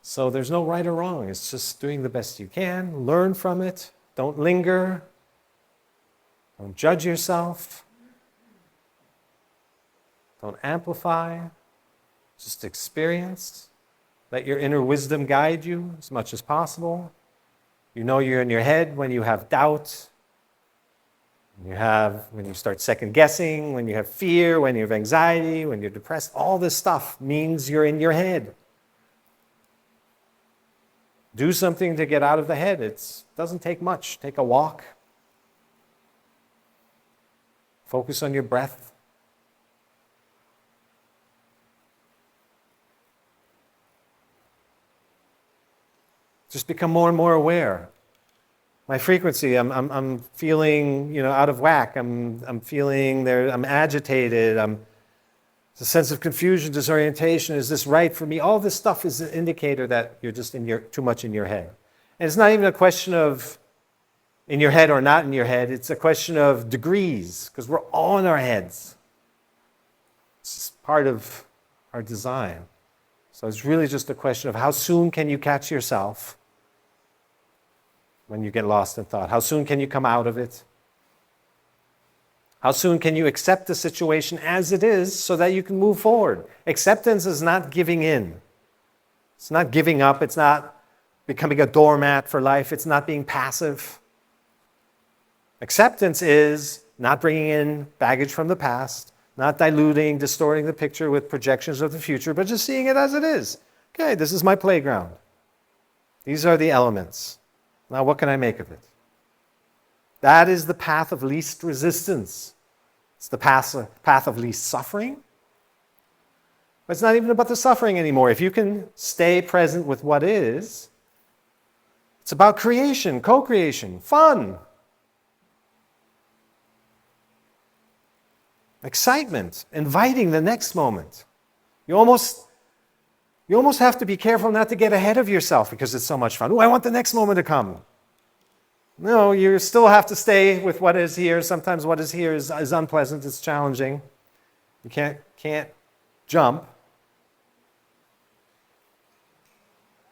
So there's no right or wrong. It's just doing the best you can. Learn from it. Don't linger. Don't judge yourself. Don't amplify. Just experience. Let your inner wisdom guide you as much as possible. You know you're in your head when you have doubt, when you start second guessing, when you have fear, when you have anxiety, when you're depressed. All this stuff means you're in your head. Do something to get out of the head. It doesn't take much. Take a walk. Focus on your breath. Just become more and more aware. My frequency, I'm feeling, out of whack. I'm feeling there. I'm agitated. It's a sense of confusion, disorientation. Is this right for me? All this stuff is an indicator that you're just too much in your head. And it's not even a question of in your head or not in your head. It's a question of degrees, because we're all in our heads. It's part of our design. So it's really just a question of how soon can you catch yourself when you get lost in thought? How soon can you come out of it? How soon can you accept the situation as it is so that you can move forward? Acceptance is not giving in. It's not giving up. It's not becoming a doormat for life. It's not being passive. Acceptance is not bringing in baggage from the past, not diluting, distorting the picture with projections of the future, but just seeing it as it is. Okay, this is my playground. These are the elements. Now, what can I make of it? That is the path of least resistance. It's the path of least suffering. But it's not even about the suffering anymore. If you can stay present with what is, it's about creation, co-creation, fun, excitement, inviting the next moment. You almost have to be careful not to get ahead of yourself because it's so much fun. Oh, I want the next moment to come. No, you still have to stay with what is here. Sometimes what is here is unpleasant, it's challenging. You can't jump.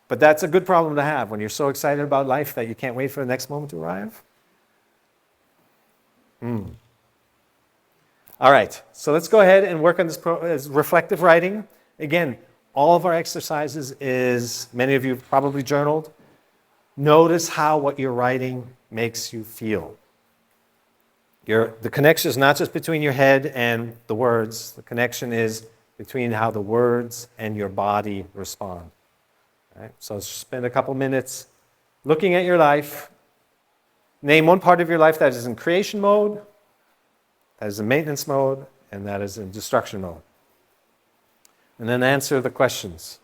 But that's a good problem to have when you're so excited about life that you can't wait for the next moment to arrive. All right, so let's go ahead and work on this reflective writing. Again, all of our exercises is, many of you have probably journaled. Notice how what you're writing makes you feel. The connection is not just between your head and the words. The connection is between how the words and your body respond. All right? So spend a couple minutes looking at your life. Name one part of your life that is in creation mode, that is in maintenance mode, and that is in destruction mode. And then answer the questions.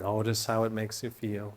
Notice how it makes you feel.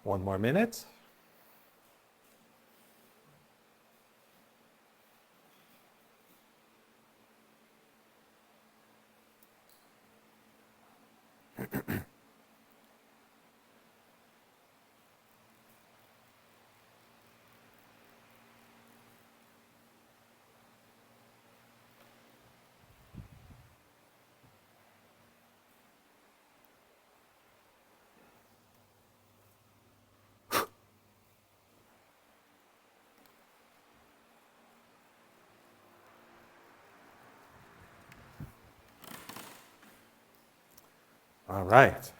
One more minute. All right.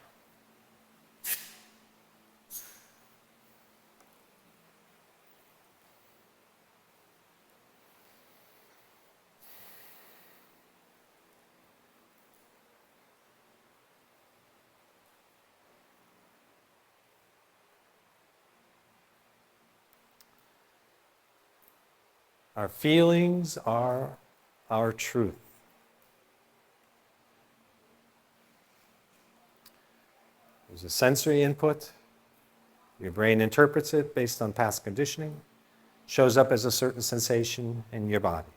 Our feelings are our truth. There's a sensory input. Your brain interprets it based on past conditioning, shows up as a certain sensation in your body.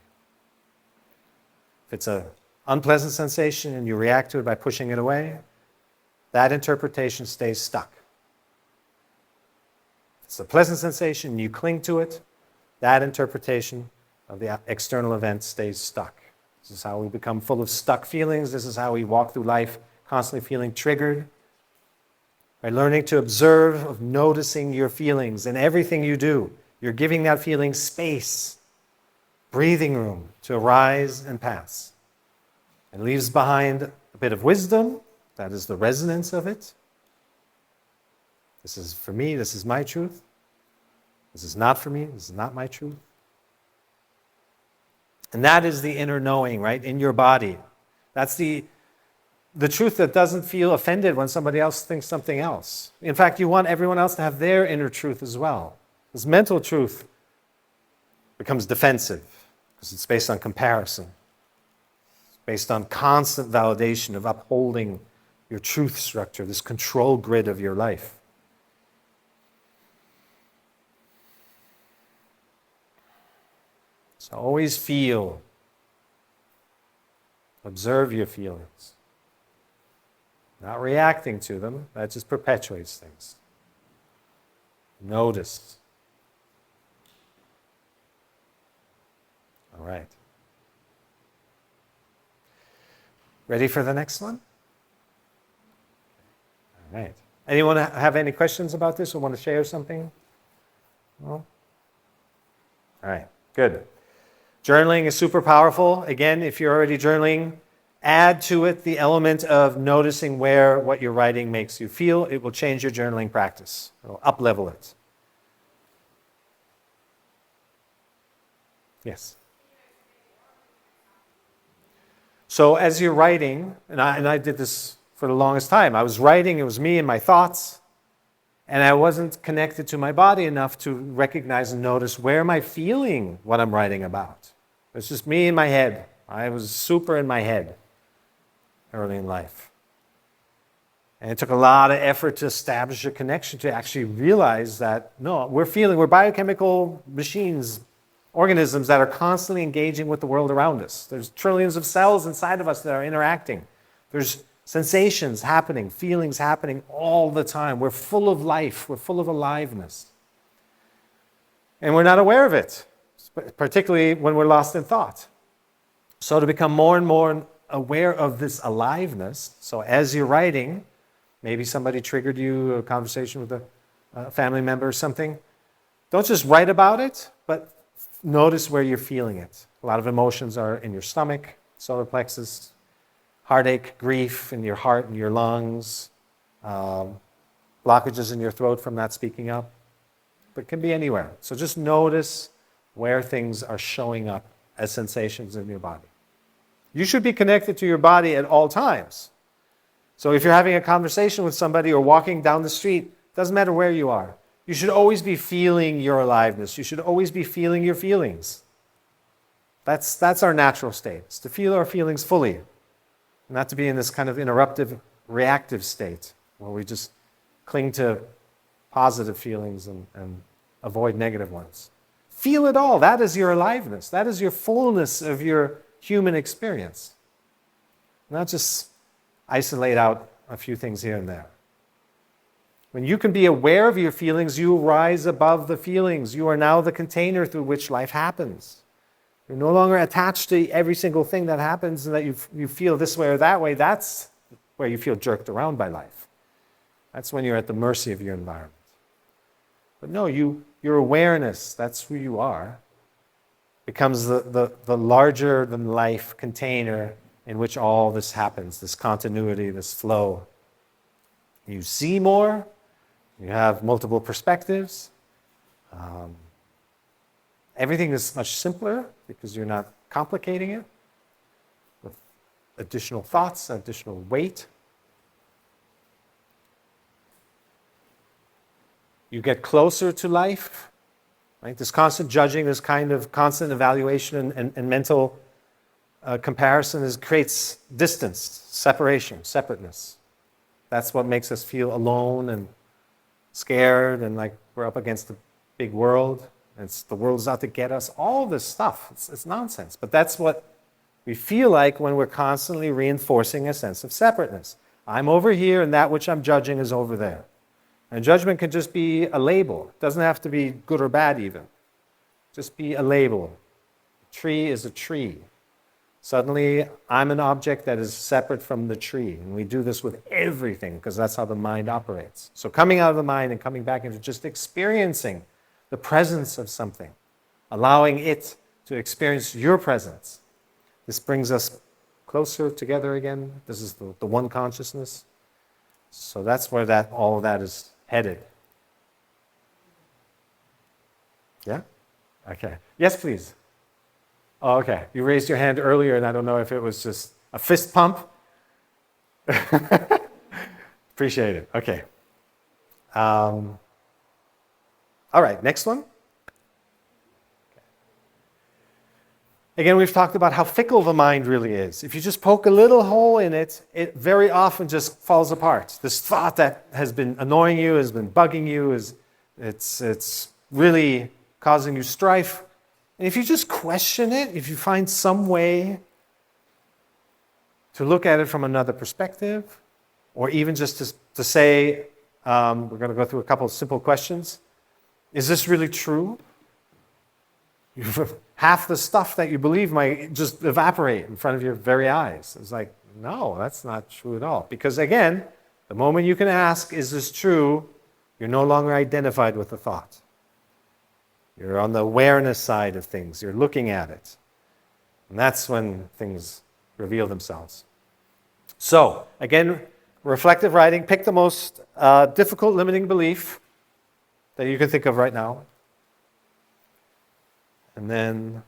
If it's an unpleasant sensation and you react to it by pushing it away, that interpretation stays stuck. If it's a pleasant sensation and you cling to it, that interpretation of the external event stays stuck. This is how we become full of stuck feelings. This is how we walk through life constantly feeling triggered. By learning to observe, of noticing your feelings in everything you do, you're giving that feeling space, breathing room to arise and pass. It leaves behind a bit of wisdom, that is the resonance of it. This is for me, this is my truth. This is not for me, this is not my truth. And that is the inner knowing, right, in your body. That's the truth that doesn't feel offended when somebody else thinks something else. In fact, you want everyone else to have their inner truth as well. This mental truth becomes defensive because it's based on comparison. It's based on constant validation of upholding your truth structure, this control grid of your life. So always feel, observe your feelings. Not reacting to them, that just perpetuates things. Notice. All right. Ready for the next one? All right. Anyone have any questions about this or want to share something? No? All right. Good. Journaling is super powerful. Again, if you're already journaling, add to it the element of noticing where what you're writing makes you feel. It will change your journaling practice. It'll up-level it. Yes. So as you're writing, and I did this for the longest time, I was writing, it was me and my thoughts, and I wasn't connected to my body enough to recognize and notice where am I feeling what I'm writing about. It's just me in my head. I was super in my head early in life. And it took a lot of effort to establish a connection to actually realize that, no, we're biochemical machines, organisms that are constantly engaging with the world around us. There's trillions of cells inside of us that are interacting. There's sensations happening, feelings happening all the time. We're full of life. We're full of aliveness. And we're not aware of it, particularly when we're lost in thought. So to become more and more aware of this aliveness, so as you're writing, maybe somebody triggered you, a conversation with a family member or something, don't just write about it, but notice where you're feeling it. A lot of emotions are in your stomach, solar plexus, heartache, grief in your heart and your lungs, blockages in your throat from not speaking up. But it can be anywhere. So just notice where things are showing up as sensations in your body. You should be connected to your body at all times. So if you're having a conversation with somebody or walking down the street, doesn't matter where you are, you should always be feeling your aliveness. You should always be feeling your feelings. That's our natural state, is to feel our feelings fully, not to be in this kind of interruptive, reactive state where we just cling to positive feelings and avoid negative ones. Feel it all. That is your aliveness. That is your fullness of your human experience. Not just isolate out a few things here and there. When you can be aware of your feelings, you rise above the feelings. You are now the container through which life happens. You're no longer attached to every single thing that happens and that you feel this way or that way. That's where you feel jerked around by life. That's when you're at the mercy of your environment. But no, your awareness, that's who you are, becomes the larger than life container in which all this happens, this continuity, this flow. You see more, you have multiple perspectives. Everything is much simpler because you're not complicating it with additional thoughts, additional weight. You get closer to life, right? This constant judging, this kind of constant evaluation and mental comparison creates distance, separation, separateness. That's what makes us feel alone and scared and like we're up against the big world. And the world's out to get us. All this stuff, it's nonsense. But that's what we feel like when we're constantly reinforcing a sense of separateness. I'm over here and that which I'm judging is over there. And judgment can just be a label. It doesn't have to be good or bad even. Just be a label. A tree is a tree. Suddenly, I'm an object that is separate from the tree. And we do this with everything because that's how the mind operates. So coming out of the mind and coming back into just experiencing the presence of something, allowing it to experience your presence. This brings us closer together again. This is the one consciousness. So that's where all of that is headed. Yeah? Okay. Yes, please. Oh, okay. You raised your hand earlier, and I don't know if it was just a fist pump. Appreciate it. Okay. All right, next one. Again, we've talked about how fickle the mind really is. If you just poke a little hole in it, it very often just falls apart. This thought that has been annoying you, has been bugging you, it's really causing you strife. And if you just question it, if you find some way to look at it from another perspective, or even just to say, we're going to go through a couple of simple questions. Is this really true? Half the stuff that you believe might just evaporate in front of your very eyes. It's like, no, that's not true at all. Because again, the moment you can ask, is this true, you're no longer identified with the thought. You're on the awareness side of things. You're looking at it. And that's when things reveal themselves. So, again, reflective writing, pick the most difficult limiting belief that you can think of right now. And then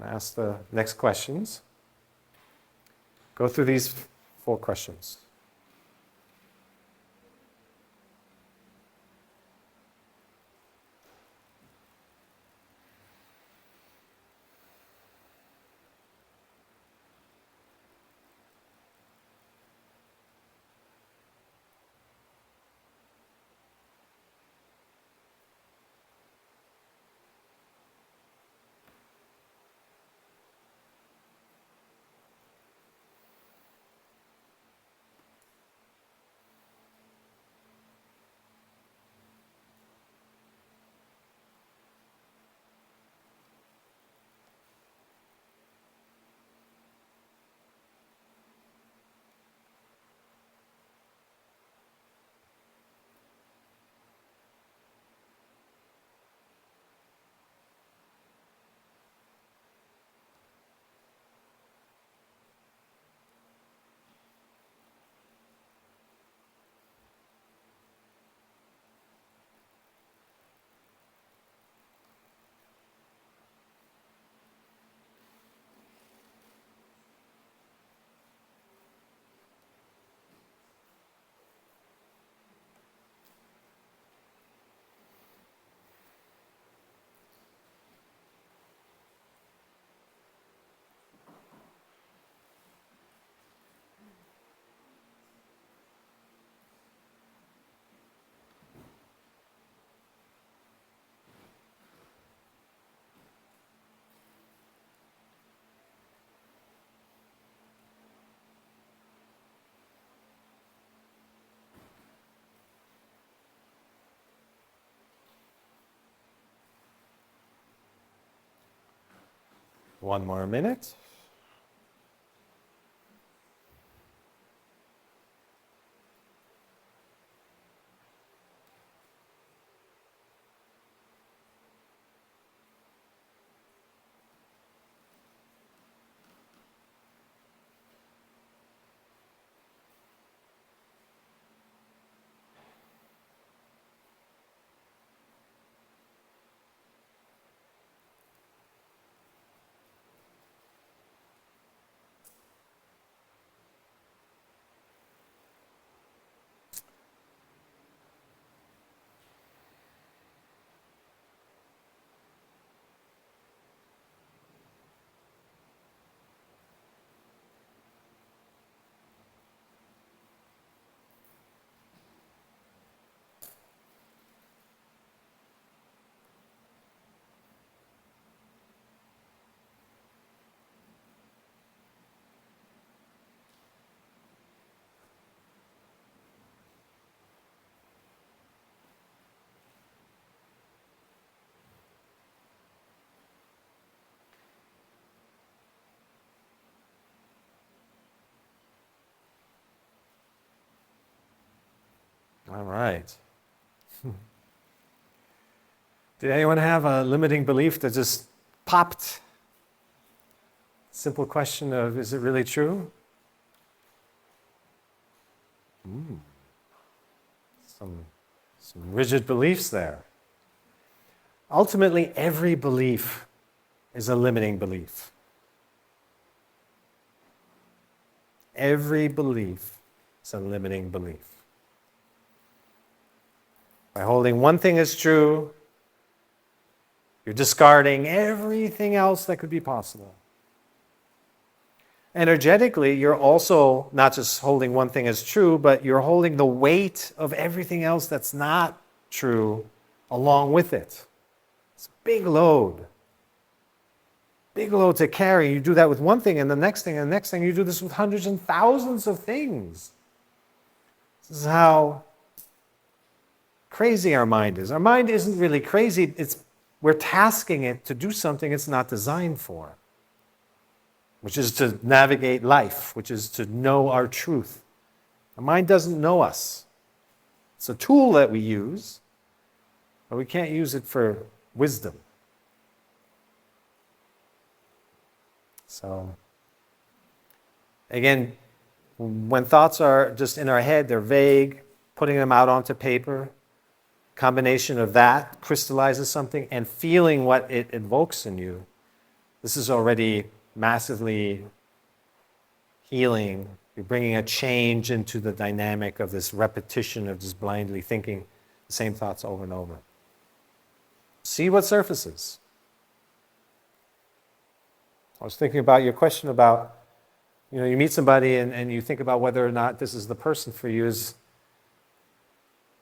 ask the next questions. Go through these 4 questions. One more minute. All right. Did anyone have a limiting belief that just popped? Simple question of, is it really true? Some rigid beliefs there. Ultimately, every belief is a limiting belief. Every belief is a limiting belief. By holding one thing as true, you're discarding everything else that could be possible. Energetically, you're also not just holding one thing as true, but you're holding the weight of everything else that's not true along with it. It's a big load. Big load to carry. You do that with one thing and the next thing and the next thing. You do this with hundreds and thousands of things. This is how crazy our mind is. Our mind isn't really crazy. We're tasking it to do something it's not designed for, which is to navigate life, which is to know our truth. Our mind doesn't know us. It's a tool that we use, but we can't use it for wisdom. So, again, when thoughts are just in our head, they're vague, putting them out onto paper, combination of that crystallizes something, and feeling what it evokes in you, this is already massively healing. You're bringing a change into the dynamic of this repetition of just blindly thinking the same thoughts over and over. See what surfaces. I was thinking about your question about, you meet somebody and you think about whether or not this is the person for you. Is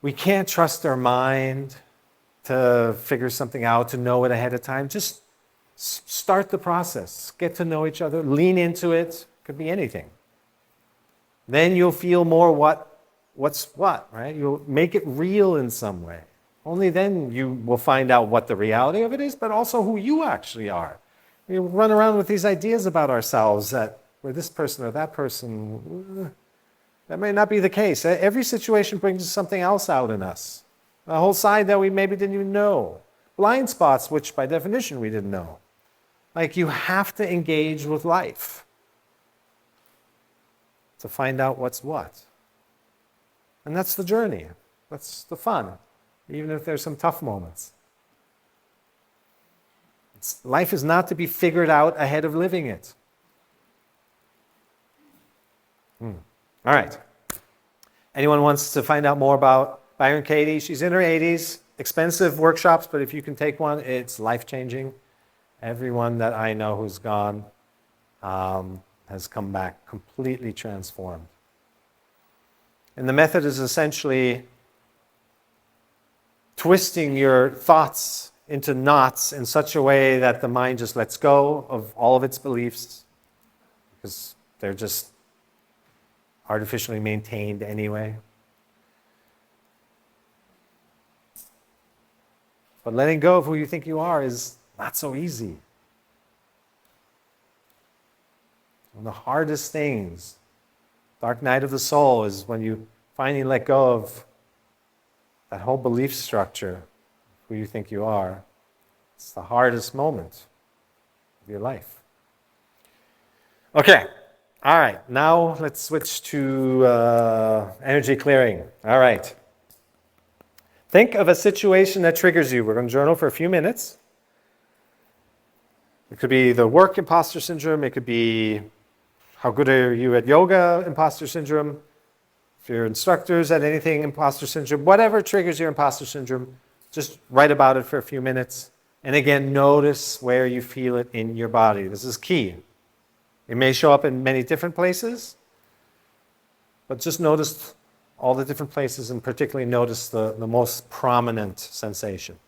we can't trust our mind to figure something out, to know it ahead of time. Just start the process. Get to know each other. Lean into it. Could be anything. Then you'll feel more what's what, right? You'll make it real in some way. Only then you will find out what the reality of it is, but also who you actually are. We run around with these ideas about ourselves that we're this person or that person. That may not be the case. Every situation brings something else out in us. A whole side that we maybe didn't even know. Blind spots, which by definition we didn't know. Like, you have to engage with life to find out what's what. And that's the journey. That's the fun, even if there's some tough moments. Life is not to be figured out ahead of living it. All right. Anyone wants to find out more about Byron Katie? She's in her 80s. Expensive workshops, but if you can take one, it's life-changing. Everyone that I know who's gone has come back completely transformed. And the method is essentially twisting your thoughts into knots in such a way that the mind just lets go of all of its beliefs, because they're just artificially maintained anyway. But letting go of who you think you are is not so easy. One of the hardest things, dark night of the soul, is when you finally let go of that whole belief structure, who you think you are. It's the hardest moment of your life. Okay. All right. Now let's switch to energy clearing. All right. Think of a situation that triggers you. We're going to journal for a few minutes. It could be the work imposter syndrome. It could be how good are you at yoga, imposter syndrome. If you're instructors at anything, imposter syndrome. Whatever triggers your imposter syndrome, just write about it for a few minutes. And again, notice where you feel it in your body. This is key. It may show up in many different places, but just notice all the different places, and particularly notice the most prominent sensation.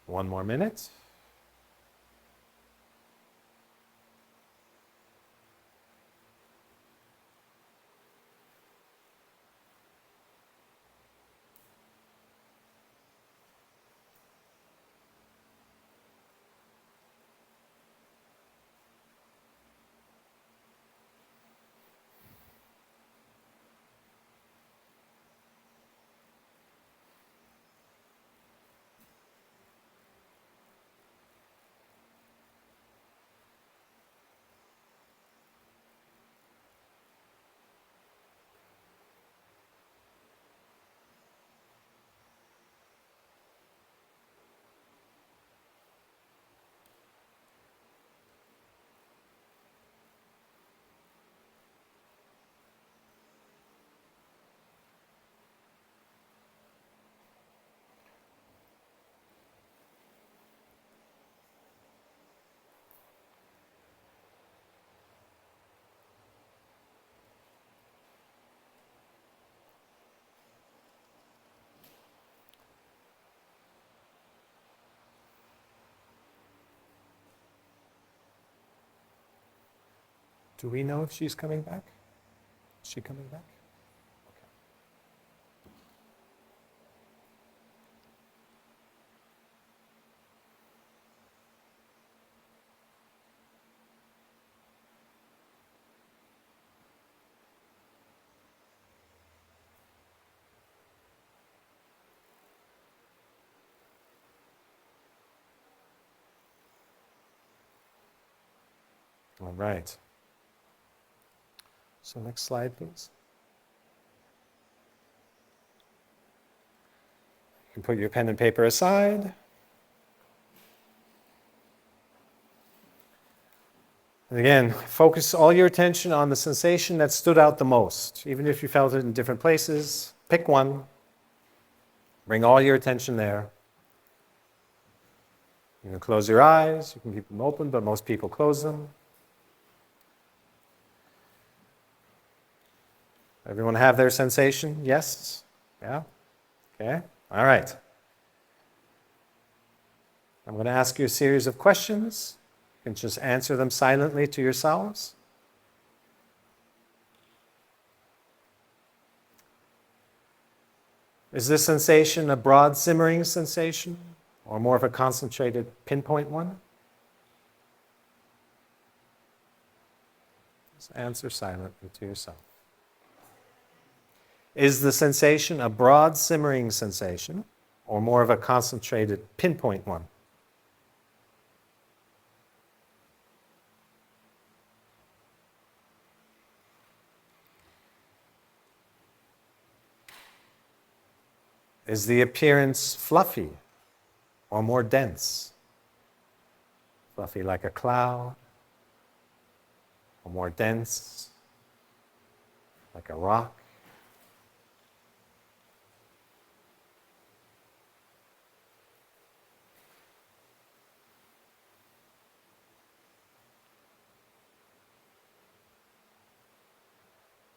One more minute. Do we know if she's coming back? Is she coming back? All right. So next slide, please. You can put your pen and paper aside. And again, focus all your attention on the sensation that stood out the most. Even if you felt it in different places, pick one. Bring all your attention there. You can close your eyes, you can keep them open, but most people close them. Everyone have their sensation? Yes? Yeah? Okay? All right. I'm going to ask you a series of questions. You can just answer them silently to yourselves. Is this sensation a broad simmering sensation or more of a concentrated pinpoint one? Just answer silently to yourself. Is the sensation a broad simmering sensation or more of a concentrated pinpoint one? Is the appearance fluffy or more dense? Fluffy like a cloud, or more dense like a rock?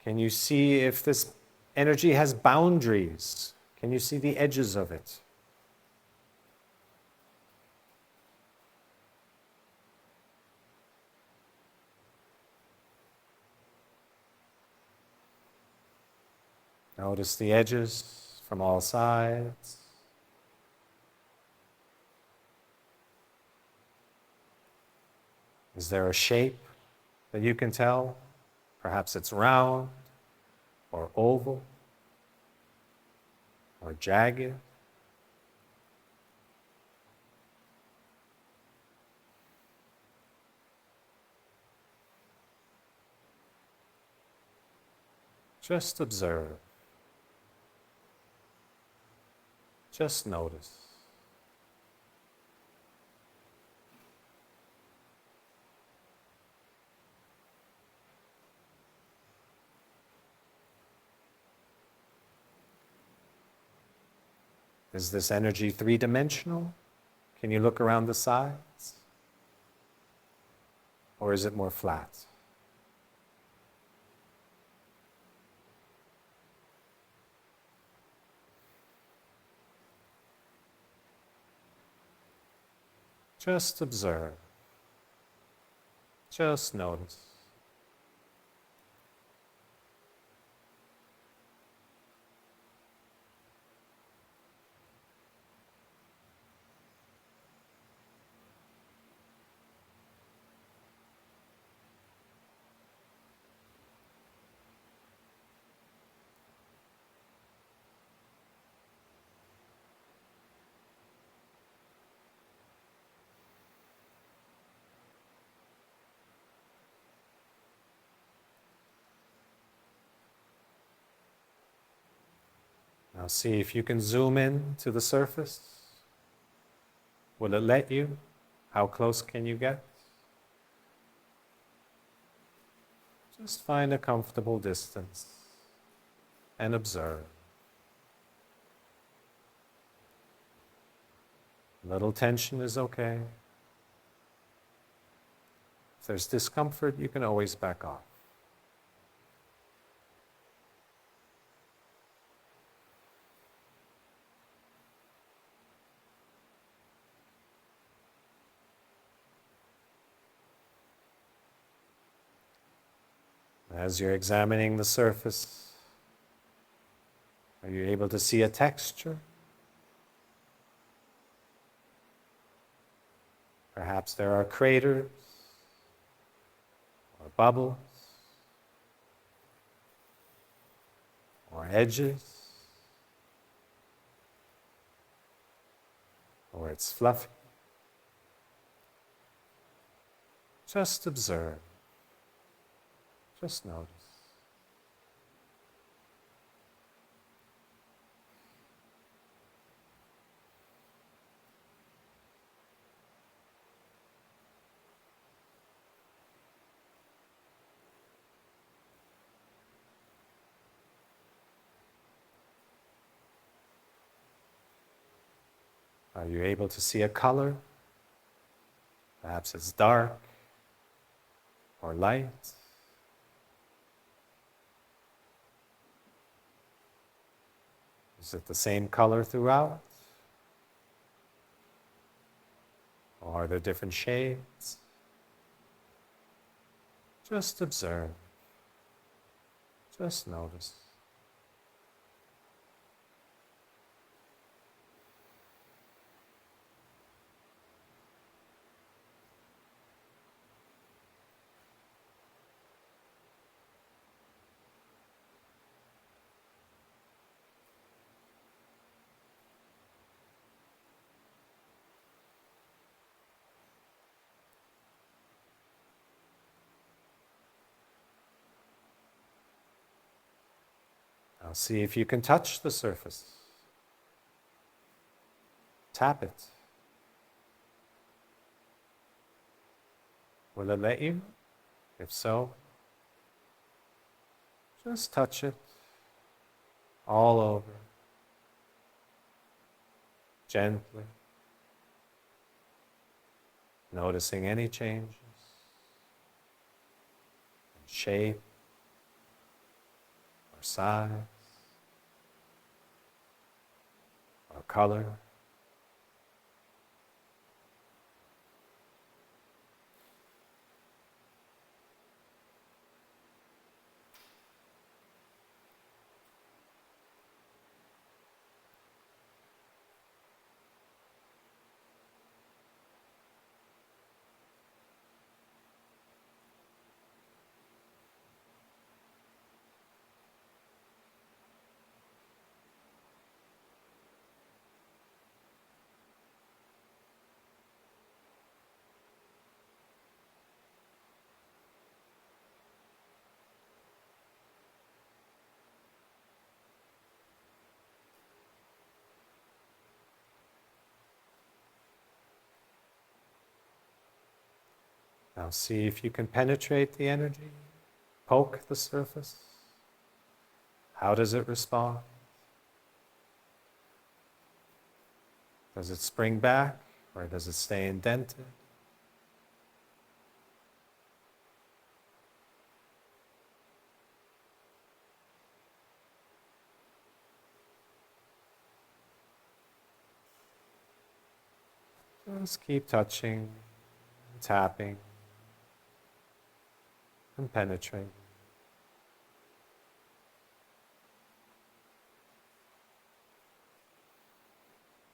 Can you see if this energy has boundaries? Can you see the edges of it? Notice the edges from all sides. Is there a shape that you can tell? Perhaps it's round or oval or jagged. Just observe. Just notice. Is this energy three-dimensional? Can you look around the sides? Or is it more flat? Just observe. Just notice. Now see if you can zoom in to the surface. Will it let you? How close can you get? Just find a comfortable distance and observe. A little tension is okay. If there's discomfort, you can always back off. As you're examining the surface, are you able to see a texture? Perhaps there are craters or bubbles or edges, or it's fluffy. Just observe. Just notice. Are you able to see a color? Perhaps it's dark or light. Is it the same color throughout? Or are there different shades? Just observe. Just notice. Now see if you can touch the surface. Tap it. Will it let you? If so, just touch it all over, gently, noticing any changes in shape or size or color. Now see if you can penetrate the energy, poke the surface. How does it respond? Does it spring back or does it stay indented? Just keep touching, tapping, and penetrating.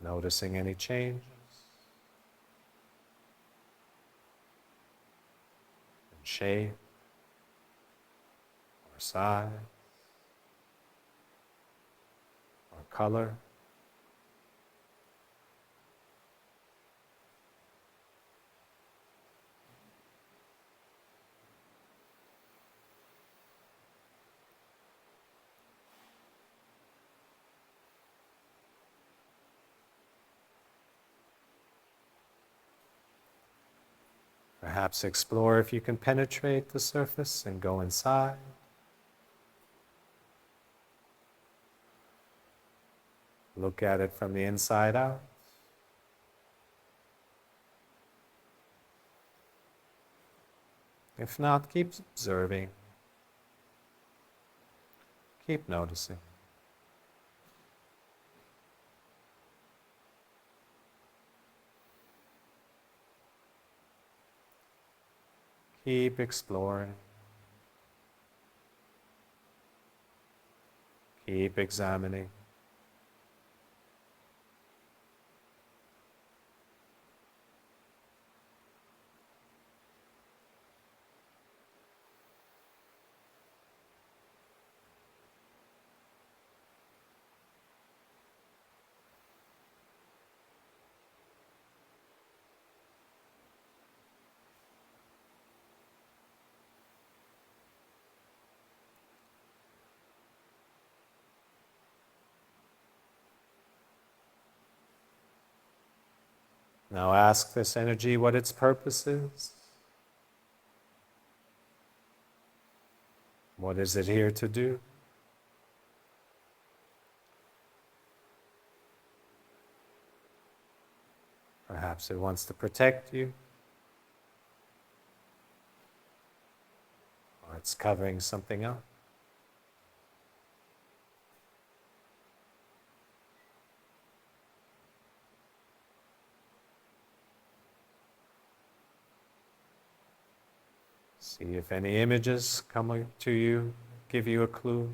Noticing any changes in shape or size or color. Perhaps explore if you can penetrate the surface and go inside. Look at it from the inside out. If not, keep observing. Keep noticing. Keep exploring. Keep examining. Now ask this energy what its purpose is. What is it here to do? Perhaps it wants to protect you, or it's covering something up. See if any images come to you, give you a clue.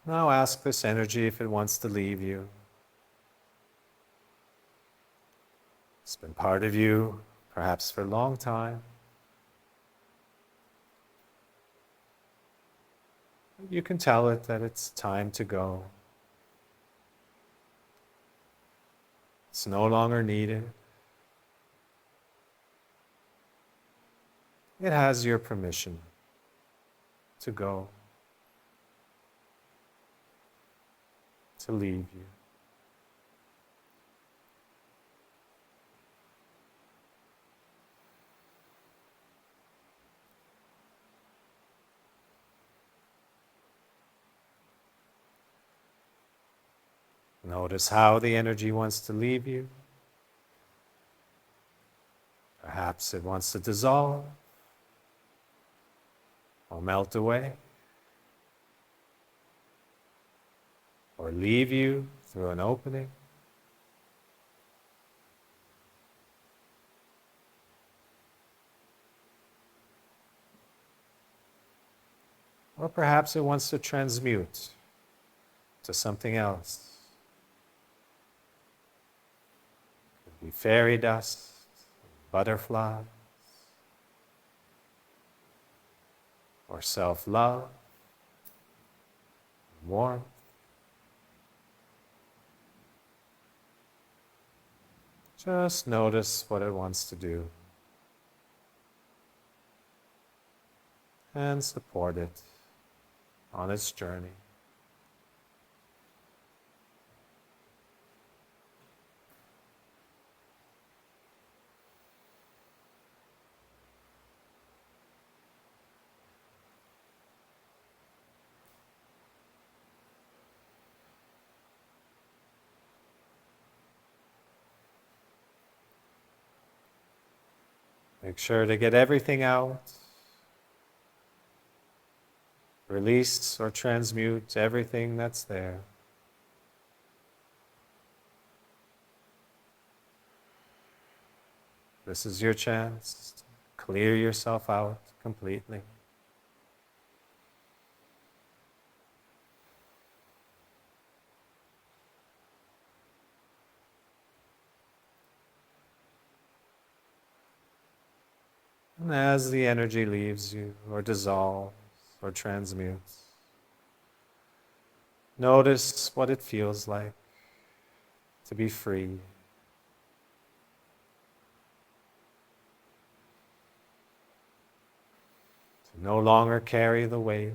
Now ask this energy if it wants to leave you. It's been part of you, perhaps for a long time. You can tell it that it's time to go. It's no longer needed. It has your permission to go, to leave you. Notice how the energy wants to leave you. Perhaps it wants to dissolve or melt away or leave you through an opening. Or perhaps it wants to transmute to something else. It could be fairy dust, butterflies, or self-love, warmth. Just notice what it wants to do and support it on its journey. Make sure to get everything out. Release or transmute everything that's there. This is your chance to clear yourself out completely. And as the energy leaves you, or dissolves, or transmutes, notice what it feels like to be free. To no longer carry the weight.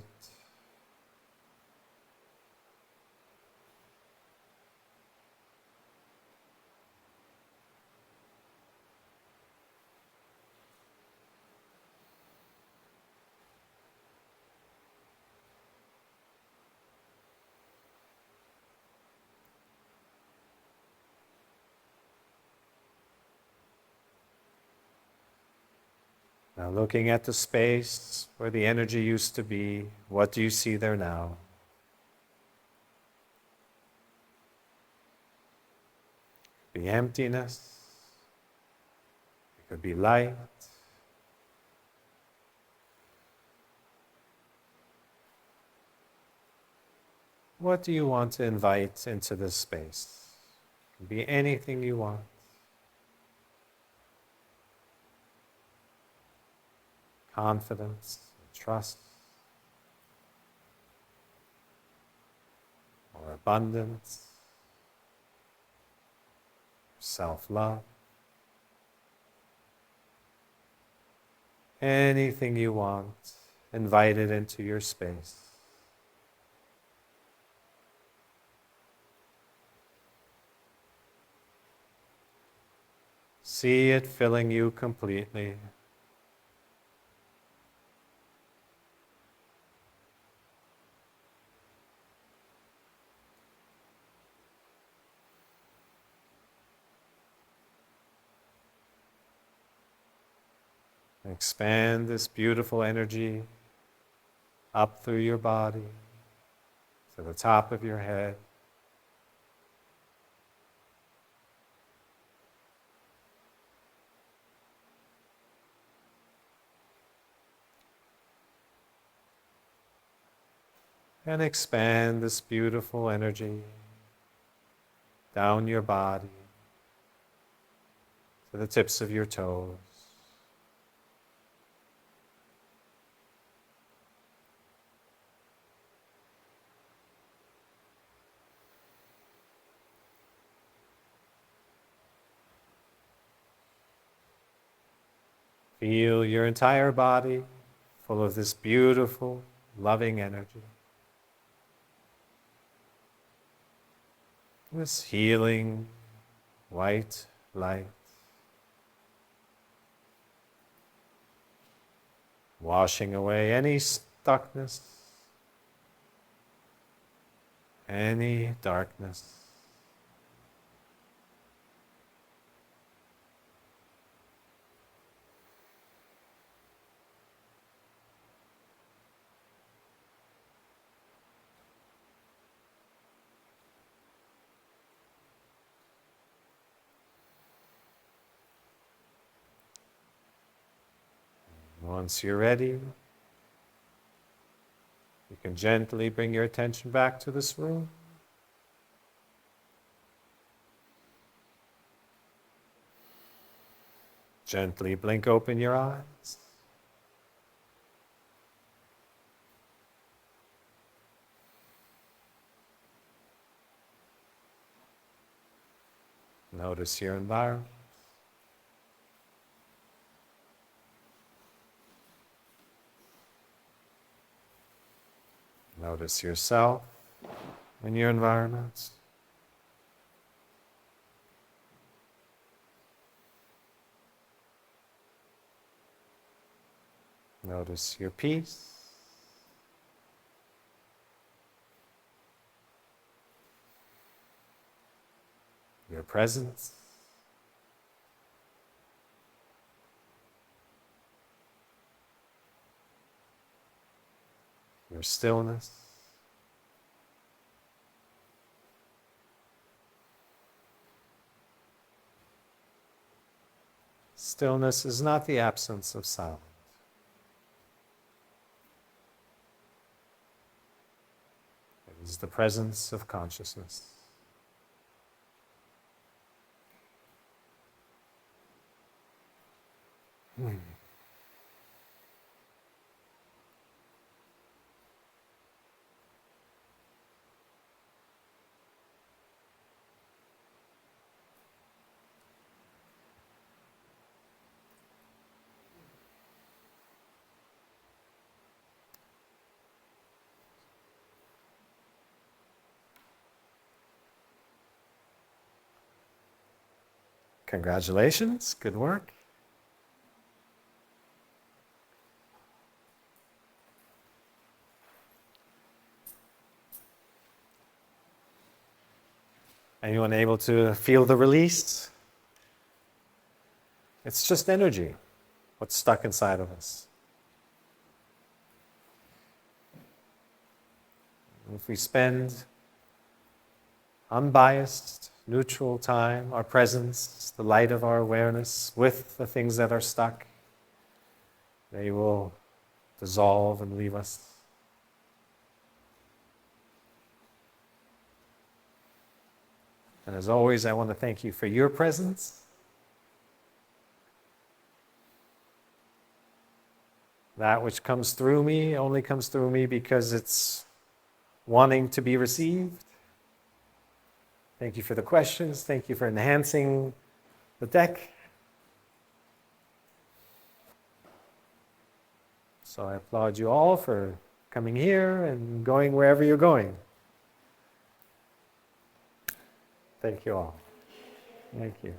Now, looking at the space where the energy used to be, what do you see there now? It could be emptiness. It could be light. What do you want to invite into this space? It can be anything you want. Confidence, trust, or abundance, self-love. Anything you want, invite it into your space. See it filling you completely. Expand this beautiful energy up through your body to the top of your head. And expand this beautiful energy down your body to the tips of your toes. Feel your entire body full of this beautiful, loving energy. This healing, white light. Washing away any stuckness, any darkness. Once you're ready, you can gently bring your attention back to this room. Gently blink open your eyes. Notice your environment. Notice yourself and your environment. Notice your peace. Your presence. Your stillness. Stillness is not the absence of sound. It is the presence of consciousness. Congratulations, good work. Anyone able to feel the release? It's just energy. what's stuck inside of us. If we spend unbiased, neutral time, our presence, the light of our awareness with the things that are stuck, they will dissolve and leave us. And as always, I want to thank you for your presence. That which comes through me only comes through me because it's wanting to be received. Thank you for the questions. Thank you for enhancing the deck. So I applaud you all for coming here and going wherever you're going. Thank you all. Thank you.